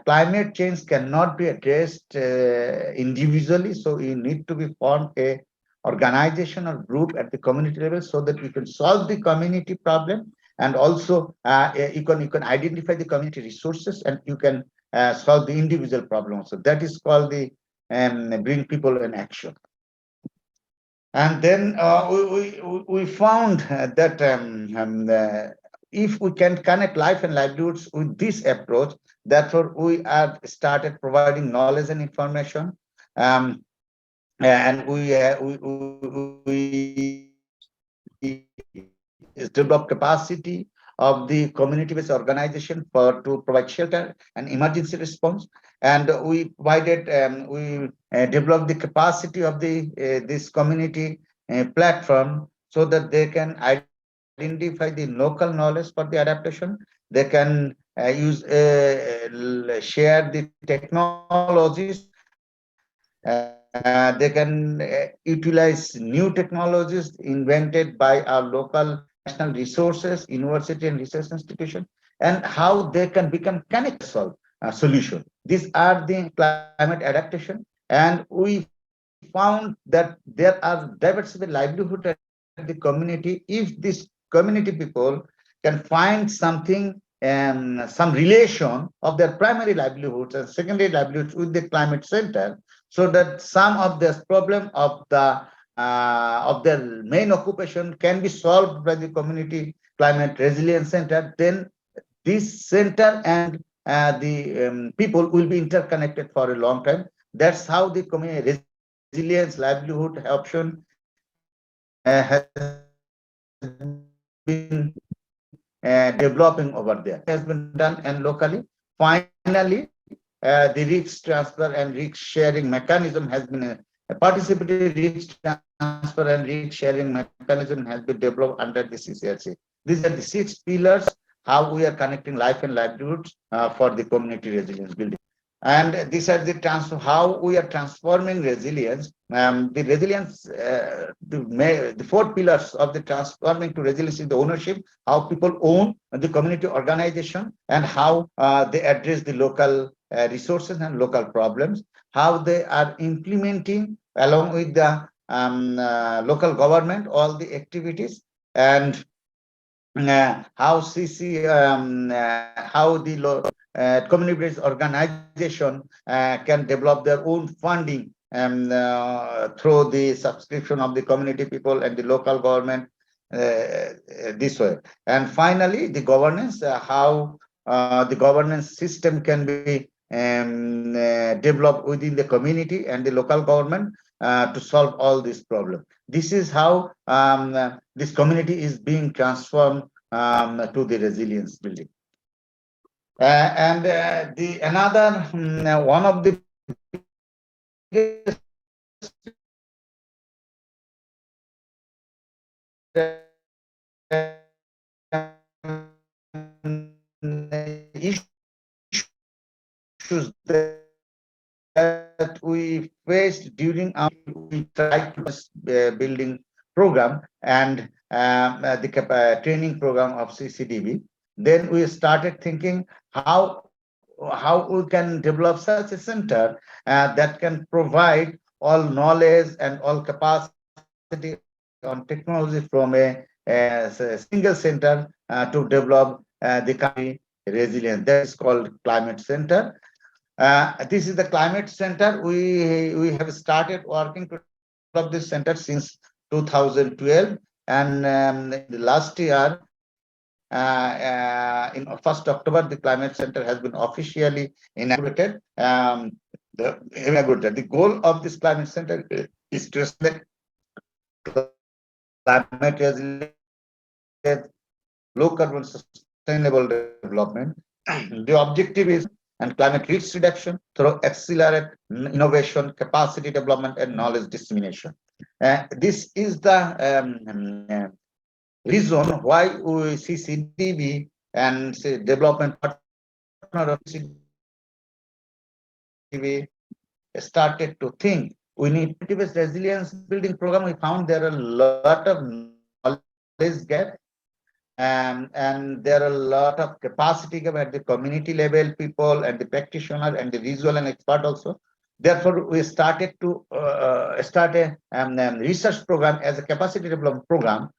Climate change cannot be addressed individually, so you need to be formed a organization or group at the community level so that we can solve the community problem, and also you can identify the community resources and you can solve the individual problems. So that is called the bring people in action. And then we found that if we can connect life and livelihoods with this approach, therefore we have started providing knowledge and information, and we develop capacity of the community-based organization to provide shelter and emergency response. And we provided, we developed the capacity of the this community platform so that they can identify the local knowledge for the adaptation. They can share the technologies. They can utilize new technologies invented by our local national resources, university and research institution, and how they can become connected solution. These are the climate adaptation, and we found that there are diversified livelihood at the community if this community people can find something and some relation of their primary livelihoods and secondary livelihoods with the climate center, so that some of this problem of the of their main occupation can be solved by the Community Climate Resilience Center, then this center and the people will be interconnected for a long time. That's how the community resilience livelihood option has been developing over there. Has been done and locally. Finally, the risk transfer and risk sharing mechanism has been a participatory risk transfer and risk sharing mechanism has been developed under the CCRC. These are the 6 pillars how we are connecting life and livelihoods for the community resilience building. And these are the how we are transforming resilience. The resilience, the 4 pillars of the transforming to resilience is the ownership, how people own the community organization, and how they address the local resources and local problems, how they are implementing along with the local government all the activities, and how the community-based organization can develop their own funding through the subscription of the community people and the local government this way. And finally, the governance, how the governance system can be developed within the community and the local government to solve all these problems. This is how this community is being transformed to the resilience building. And the another one of the biggest issues that we faced during our we tried to building program and the training program of CCDB. Then we started thinking how we can develop such a center that can provide all knowledge and all capacity on technology from a single center to develop the country resilience. That is called Climate Center. This is the Climate Center. We have started working to develop this center since 2012, and the last year, in 1st October, the Climate Center has been officially inaugurated. The goal of this Climate Center is to select climate resilience, low carbon sustainable development. The objective is and climate risk reduction through accelerate innovation, capacity development, and knowledge dissemination. This is the reason why we CCDB and development partner of CCDB started to think we need resilience building program. We found there are a lot of knowledge gap. And there are a lot of capacity gap at the community level, people and the practitioner and the visual and expert also. Therefore, we started to start a research program as a capacity development program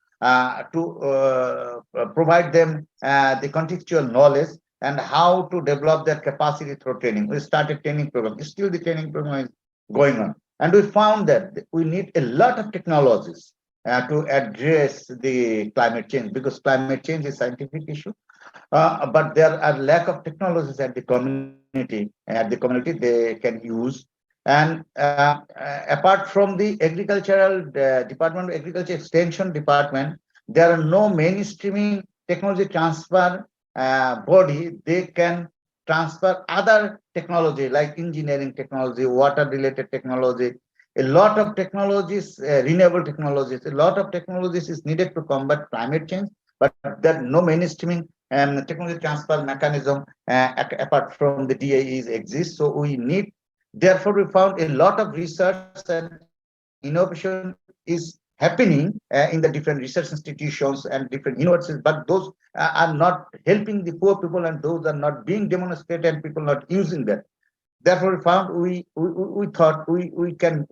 to provide them the contextual knowledge and how to develop their capacity through training. We started training program. Still the training program is going on. And we found that we need a lot of technologies to address the climate change, because climate change is a scientific issue, but there are lack of technologies at the community. At the community, they can use. And apart from the agricultural department, agriculture extension department, there are no mainstreaming technology transfer body. They can transfer other technology like engineering technology, water related technology. A lot of technologies, renewable technologies, a lot of technologies is needed to combat climate change, but there no mainstreaming technology transfer mechanism apart from the DAEs exists. So we need, therefore we found a lot of research and innovation is happening in the different research institutions and different universities, but those are not helping the poor people, and those are not being demonstrated and people not using them. Therefore, we found we thought we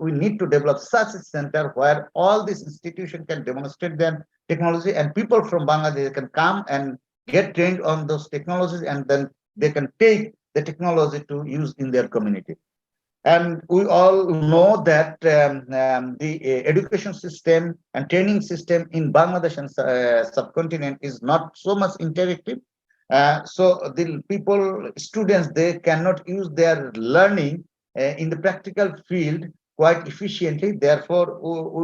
need to develop such a center where all these institutions can demonstrate their technology, and people from Bangladesh can come and get trained on those technologies, and then they can take the technology to use in their community. And we all know that the education system and training system in Bangladesh and subcontinent is not so much interactive. So the people, students, they cannot use their learning in the practical field quite efficiently. Therefore,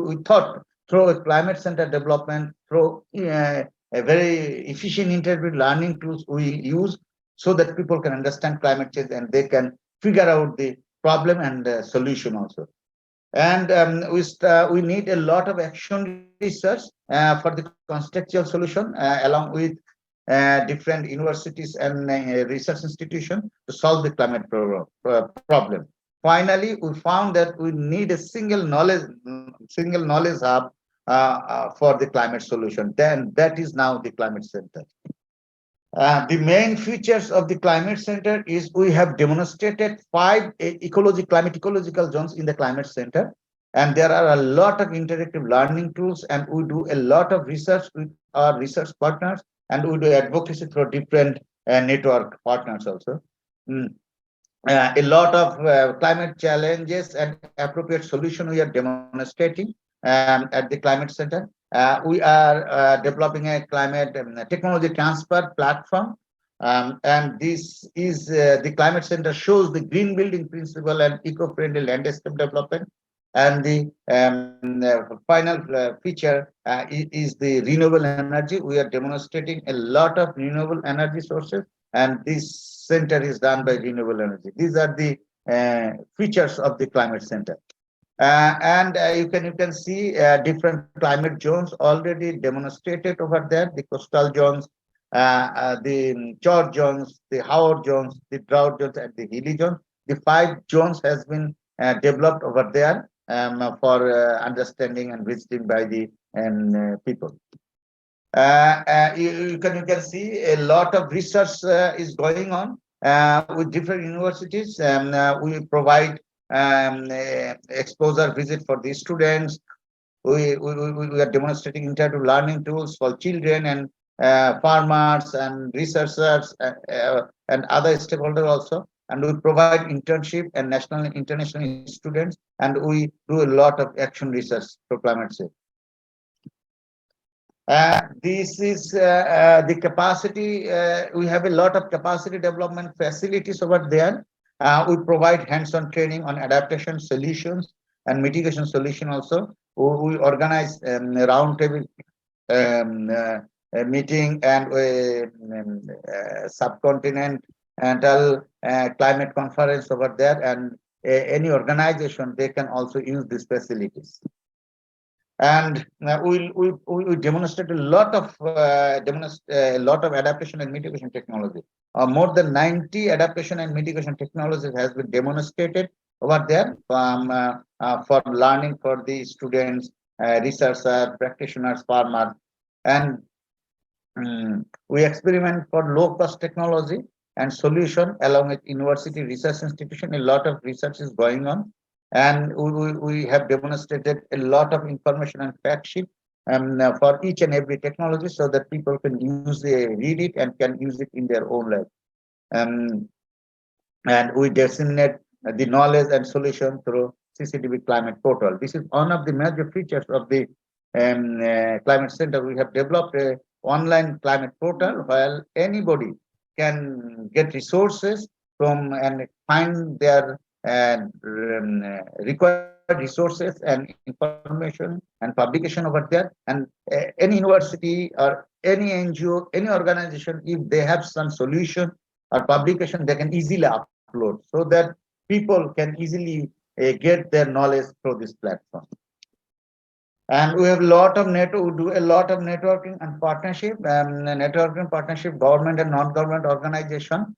we thought through a climate center development, through a very efficient interactive learning tools we use, so that people can understand climate change and they can figure out the problem and solution also. And we need a lot of action research for the contextual solution along with different universities and research institutions to solve the climate problem. Finally, we found that we need a single knowledge hub for the climate solution. Then that is now the climate center. The main features of the climate center is we have demonstrated 5 climate ecological zones in the climate center, and there are a lot of interactive learning tools, and we do a lot of research with our research partners, and we do advocacy through different network partners also. Mm. A lot of climate challenges and appropriate solution we are demonstrating at the climate center. We are developing a climate technology transfer platform, and this is the climate center shows the green building principle and eco-friendly landscape development. And the final feature is the renewable energy. We are demonstrating a lot of renewable energy sources, and this center is done by renewable energy. These are the features of the climate center. And you can see different climate zones already demonstrated over there: the coastal zones, the chort zones, the Howard zones, the drought zones, and the hilly zones. The 5 zones has been developed over there for understanding and visiting by the people. You can see a lot of research is going on with different universities. We provide exposure visit for the students. We are demonstrating interactive learning tools for children and farmers and researchers and other stakeholders also. And we provide internship and national and international students, and we do a lot of action research for climate change. This is the capacity. We have a lot of capacity development facilities over there. We provide hands-on training on adaptation solutions and mitigation solution also. We organize roundtable meeting and subcontinental climate conference over there, and any organization, they can also use these facilities. And we demonstrate a lot of adaptation and mitigation technology. More than 90 adaptation and mitigation technologies has been demonstrated over there for learning for the students, researchers, practitioners, farmers. And we experiment for low-cost technology and solution along with university research institution. A lot of research is going on, and we have demonstrated a lot of information and fact sheet for each and every technology, so that people can read it and can use it in their own life. And we disseminate the knowledge and solution through CCDB climate portal. This is one of the major features of the climate center. We have developed a online climate portal where anybody can get resources from and find their required resources and information and publication over there. And any university or any NGO, any organization, if they have some solution or publication, they can easily upload, so that people can easily get their knowledge through this platform. And we have a lot of we do a lot of networking and partnership, government and non-government organization.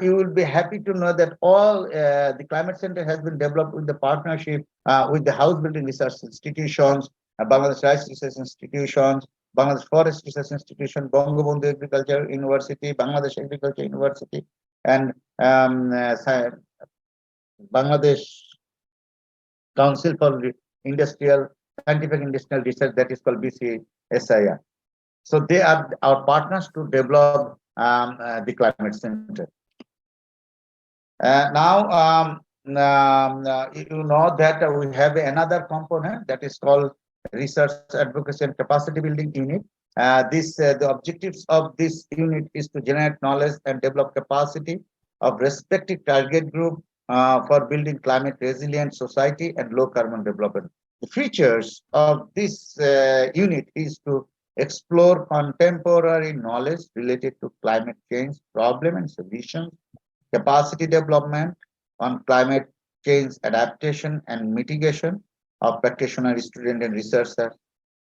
You will be happy to know that all the climate center has been developed with the partnership with the house building research institutions, Bangladesh Rice Research Institutions, Bangladesh Forest Research Institution, Bangabandhu Agriculture University, Bangladesh Agriculture University, and Bangladesh Council for Scientific Industrial Research, that is called BCSIR. So they are our partners to develop the climate center. Now, you know that we have another component that is called research advocacy and capacity building unit. The objectives of this unit is to generate knowledge and develop capacity of respective target group for building climate resilient society and low carbon development. The features of this unit is to explore contemporary knowledge related to climate change problem and solutions, capacity development on climate change adaptation and mitigation of practitioners, students, and researchers,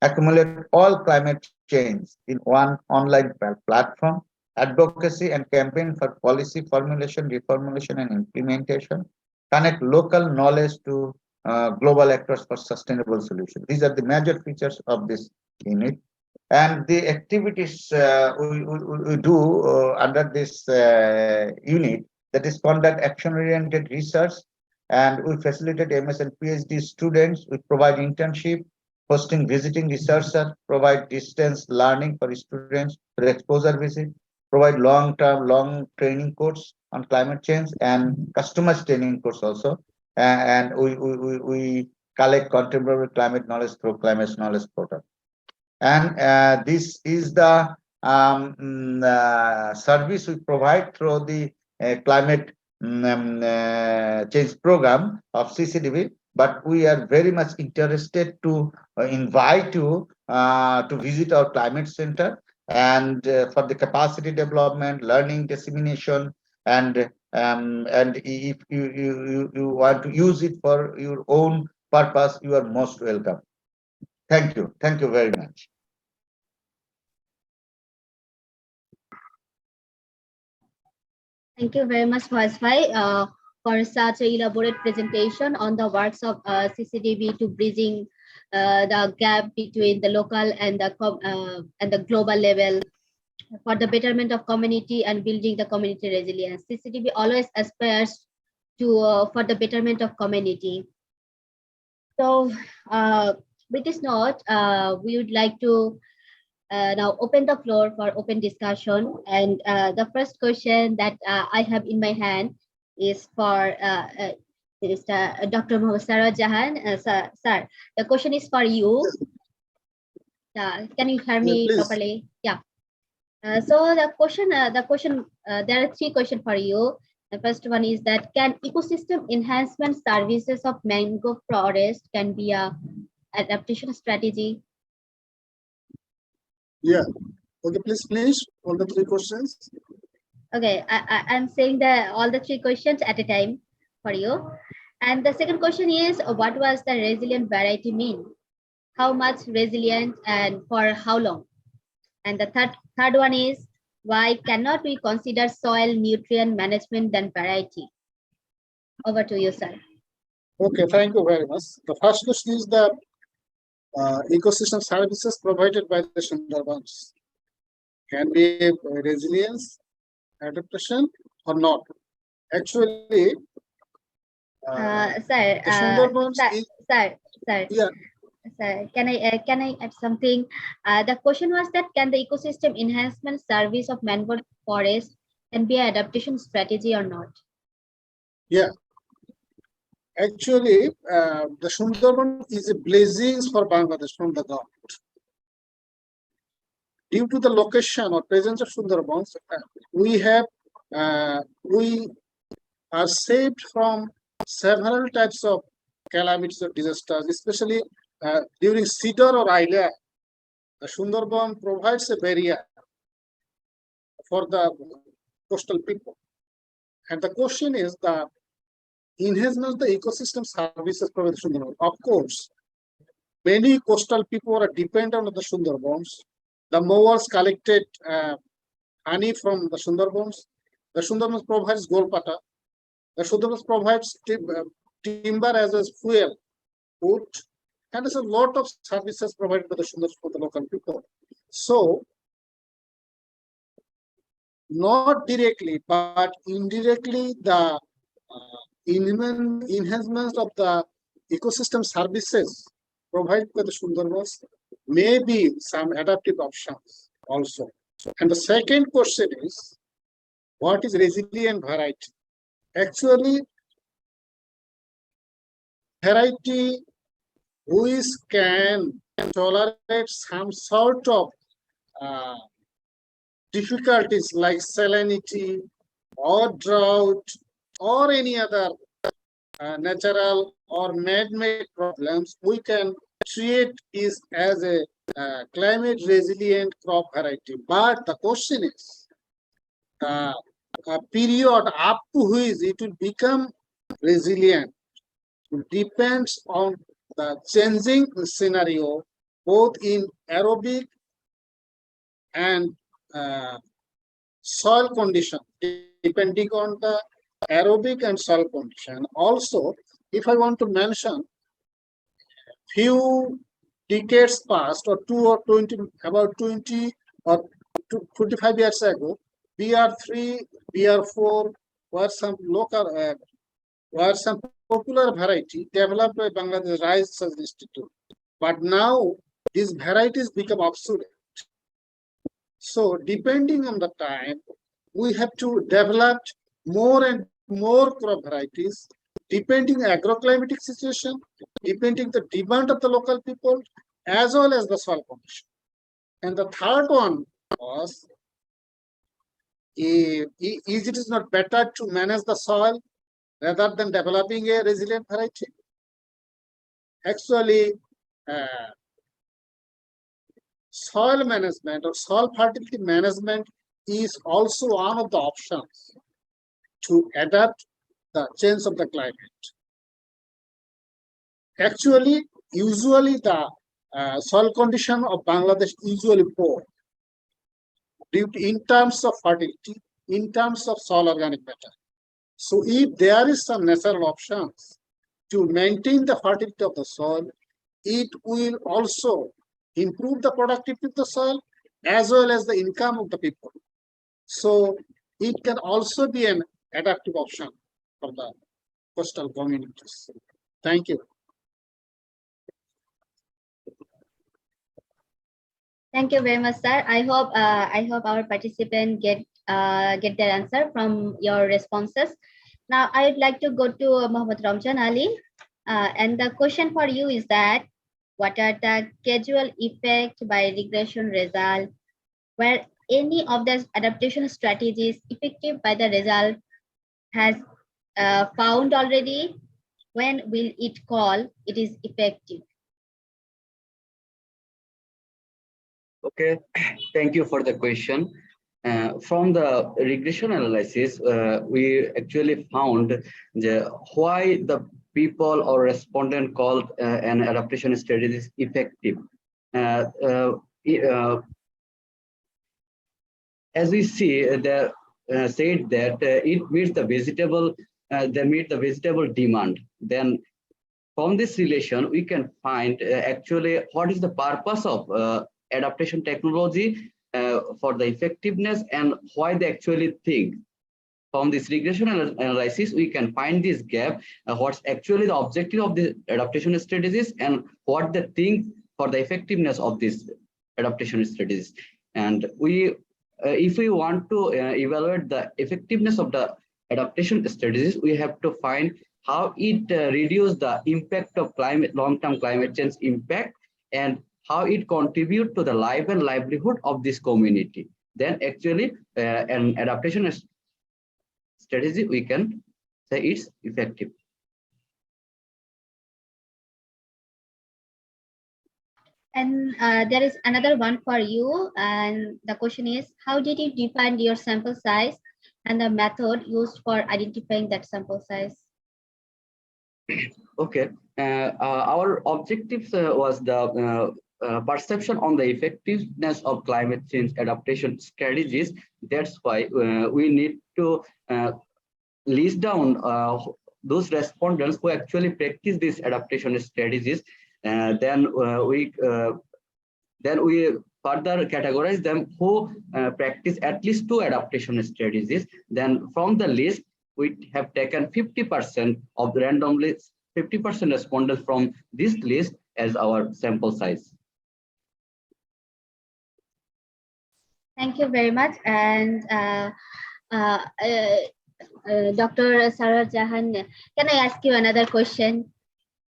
accumulate all climate change in one online platform, advocacy and campaign for policy formulation, reformulation, and implementation, connect local knowledge to global actors for sustainable solutions. These are the major features of this unit. And the activities we do under this unit, that is conduct action-oriented research, and we facilitate MS and PhD students. We provide internship, hosting visiting researchers, provide distance learning for students for exposure visit, provide long training course on climate change and customized training course also. And we collect contemporary climate knowledge through climate knowledge portal. And this is the service we provide through the climate change program of CCDB. But we are very much interested to invite you to visit our climate center and for the capacity development, learning dissemination, and if you want to use it for your own purpose, you are most welcome. Thank you very much. Thank you very much, Vasfai, for such an elaborate presentation on the works of CCDB to bridging the gap between the local and the global level for the betterment of community and building the community resilience. CCDB always aspires to for the betterment of community. So, with this note, we would like to now open the floor for open discussion. And the first question that I have in my hand is for Dr. Mohammed Sarah Jahan. Sir, the question is for you. Can you hear me properly? Yeah. So the question, there are three questions for you. The first one is that can ecosystem enhancement services of mangrove forest can be a adaptation strategy? Yeah. Okay, please, all the three questions. Okay, I'm saying all the three questions at a time for you. And the second question is, what was the resilient variety mean? How much resilient and for how long? And the third one is, why cannot we consider soil nutrient management than variety? Over to you, sir. Okay, thank you very much. The first question is the ecosystem services provided by the Sundarbans can be resilience, adaptation, or not. Actually, sir, the Sundarbans sir, yeah. Sir, can I add something? The question was that can the ecosystem enhancement service of mangrove forest can be an adaptation strategy or not? Yeah. Actually, the Sundarban is a blessing for Bangladesh from the God. Due to the location or presence of Sundarbans, we are saved from several types of calamities or disasters, especially during cedar or Aila. The Sundarban provides a barrier for the coastal people. And the question is the enhancement of the ecosystem services provided by Sundarban. Of course, many coastal people are dependent on the Sundarbans. The mowers collected honey from the Sundarbans. The Sundarbans provides golpata. The Sundarbans provides timber as a fuel, wood, and there's a lot of services provided by the Sundarbans for the local people. So, not directly, but indirectly, the enhancement of the ecosystem services provided by the Sundarbans may be some adaptive options also. And the second question is, what is resilient variety? Actually, variety which can tolerate some sort of difficulties like salinity or drought or any other natural or man-made problems, we can treat is as a climate resilient crop variety. But the question is, the period up to which it will become resilient depends on the changing scenario, both in aerobic and soil condition, depending on the aerobic and soil condition. Also, if I want to mention, few decades past, or about 20 or 25 years ago, BR3, BR4 were some popular variety developed by Bangladesh Rice Research Institute. But now these varieties become obsolete. So depending on the time, we have to develop more and more crop varieties, depending agroclimatic situation, depending the demand of the local people, as well as the soil condition. And the third one was, is it is not better to manage the soil rather than developing a resilient variety? Actually, soil management or soil fertility management is also one of the options to adapt the change of the climate. Actually, usually the soil condition of Bangladesh usually poor in terms of fertility, in terms of soil organic matter. So if there is some natural options to maintain the fertility of the soil, it will also improve the productivity of the soil as well as the income of the people. So it can also be an adaptive option for the coastal communities. Thank you. Thank you very much, sir. I hope our participants get their answer from your responses. Now, I'd like to go to Mohammed Ramjan Ali, and the question for you is that what are the causal effects by regression result, where any of the adaptation strategies effective by the result has found already? When will it call it is effective? Okay, thank you for the question. From the regression analysis, we actually found why the people or respondent called an adaptation strategy is effective. As we see, they said that it meets the vegetable, they meet the vegetable demand. Then from this relation, we can find actually what is the purpose of adaptation technology for the effectiveness and why they actually think. From this regression analysis, we can find this gap, what's actually the objective of the adaptation strategies and what they think for the effectiveness of these adaptation strategies. And we, if we want to evaluate the effectiveness of the adaptation strategies, we have to find how it reduces the impact of climate, long-term climate change impact, and how it contributes to the life and livelihood of this community. Then actually an adaptation strategy, we can say it's effective. And there is another one for you. And the question is, how did you define your sample size and the method used for identifying that sample size? Okay, our objectives was the perception on the effectiveness of climate change adaptation strategies. That's why we need to list down those respondents who actually practice these adaptation strategies. Then we further categorize them who practice at least 2 adaptation strategies. Then from the list, we have taken 50% of the randomly 50% respondents from this list as our sample size. Thank you very much. And Dr. Sarah Jahan, can I ask you another question?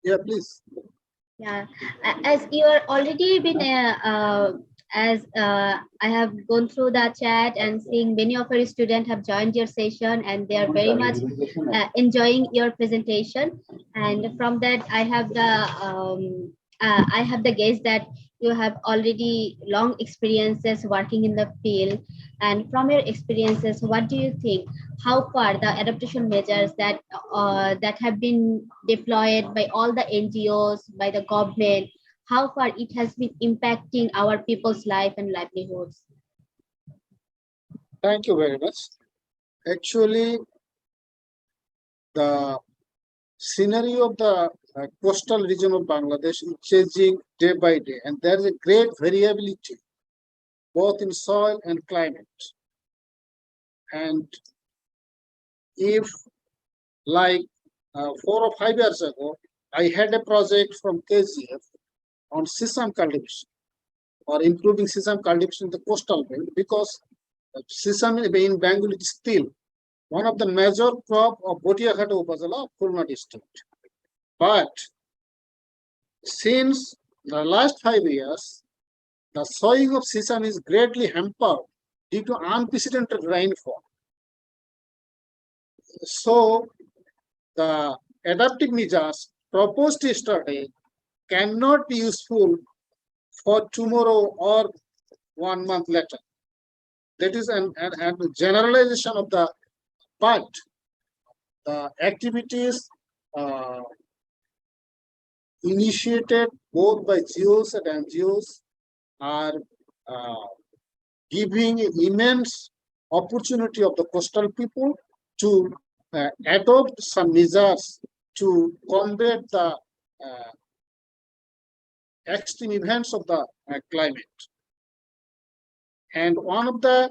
Yeah, please. Yeah, as you are already been as I have gone through the chat and seeing many of our students have joined your session and they are very much enjoying your presentation. And from that, I have the guess that you have already long experiences working in the field. And from your experiences, what do you think? How far the adaptation measures that have been deployed by all the NGOs, by the government, how far it has been impacting our people's life and livelihoods? Thank you very much. Actually, the scenario of the coastal region of Bangladesh is changing day by day, and there is a great variability both in soil and climate. And if, like 4 or 5 years ago, I had a project from KGF on sesame cultivation or improving sesame cultivation in the coastal belt, because sesame in Bengal is still one of the major crop of Bhotiaghata Upazila of Khulna district. But since the last 5 years, the sowing of sesame is greatly hampered due to unprecedented rainfall. So the adaptive measures proposed yesterday cannot be useful for tomorrow or 1 month later. That is a generalization of the, but the activities initiated both by GOs and NGOs are giving immense opportunity of the coastal people to adopt some measures to combat the extreme events of the climate. And one of the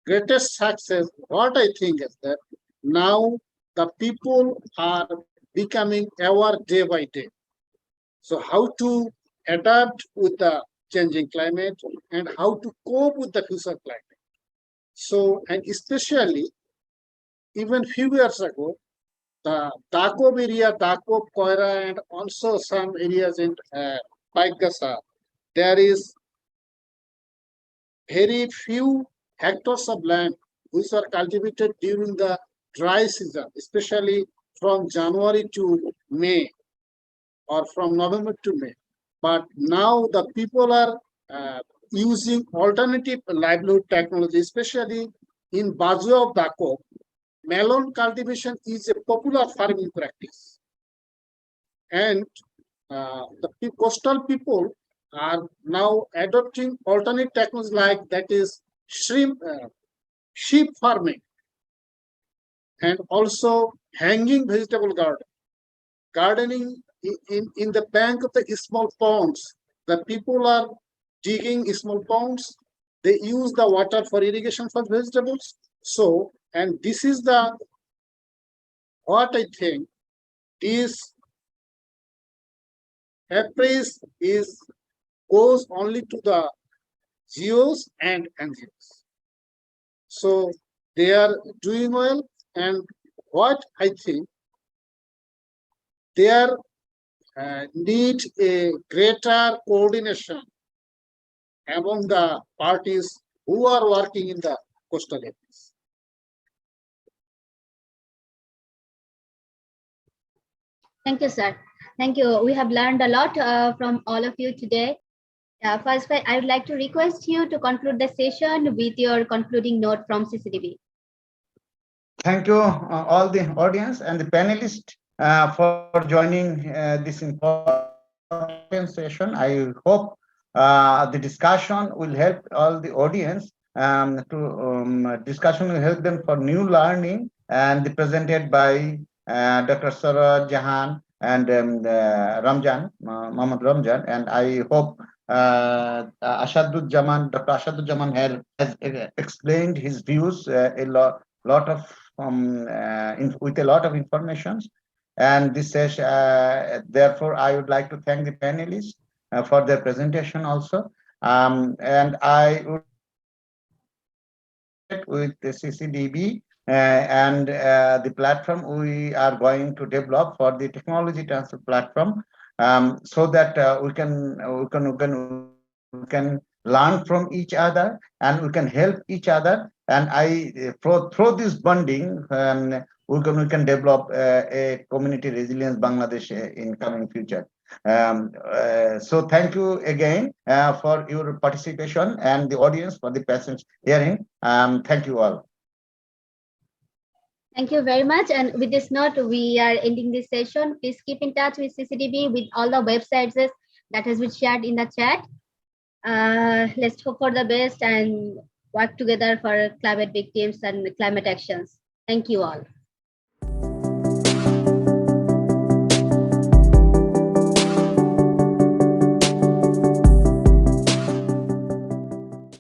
greatest success, what I think is that now the people are becoming aware day by day. So how to adapt with the changing climate and how to cope with the future climate. So, and especially even few years ago, the Dakob area, Dakob, Koira, and also some areas in Paikgasa, there is very few hectares of land which are cultivated during the dry season, especially from January to May or from November to May. But now the people are using alternative livelihood technology, especially in Bajua of Dakob. Melon cultivation is a popular farming practice. And the coastal people are now adopting alternate technologies like that is sheep farming and also hanging vegetable gardening in the bank of the small ponds. The people are digging small ponds. They use the water for irrigation for vegetables. So, and this is the, what I think, this appraise is goes only to the GOs and NGOs. So they are doing well, and what I think, they are need a greater coordination among the parties who are working in the coastal areas. Thank you, sir. Thank you. We have learned a lot from all of you today. First, I would like to request you to conclude the session with your concluding note from CCDB. Thank you, all the audience and the panelists for joining this important session. I hope the discussion will help all the audience discussion will help them for new learning and presented by Dr. Sarah Jahan and Ramjan, Mohammed Ramjan, and I hope Dr. Ashaduzzaman has explained his views a lot of with a lot of information. And this session, therefore, I would like to thank the panelists for their presentation also. And I would with the CCDB and the platform we are going to develop for the technology transfer platform, so that we can learn from each other and we can help each other. And through this bonding, we can develop a community resilience Bangladesh in coming future. So thank you again for your participation and the audience for the patience hearing. Thank you all. Thank you very much. And with this note, we are ending this session. Please keep in touch with CCDB with all the websites that has been shared in the chat. Let's hope for the best and work together for climate victims and climate actions. Thank you all.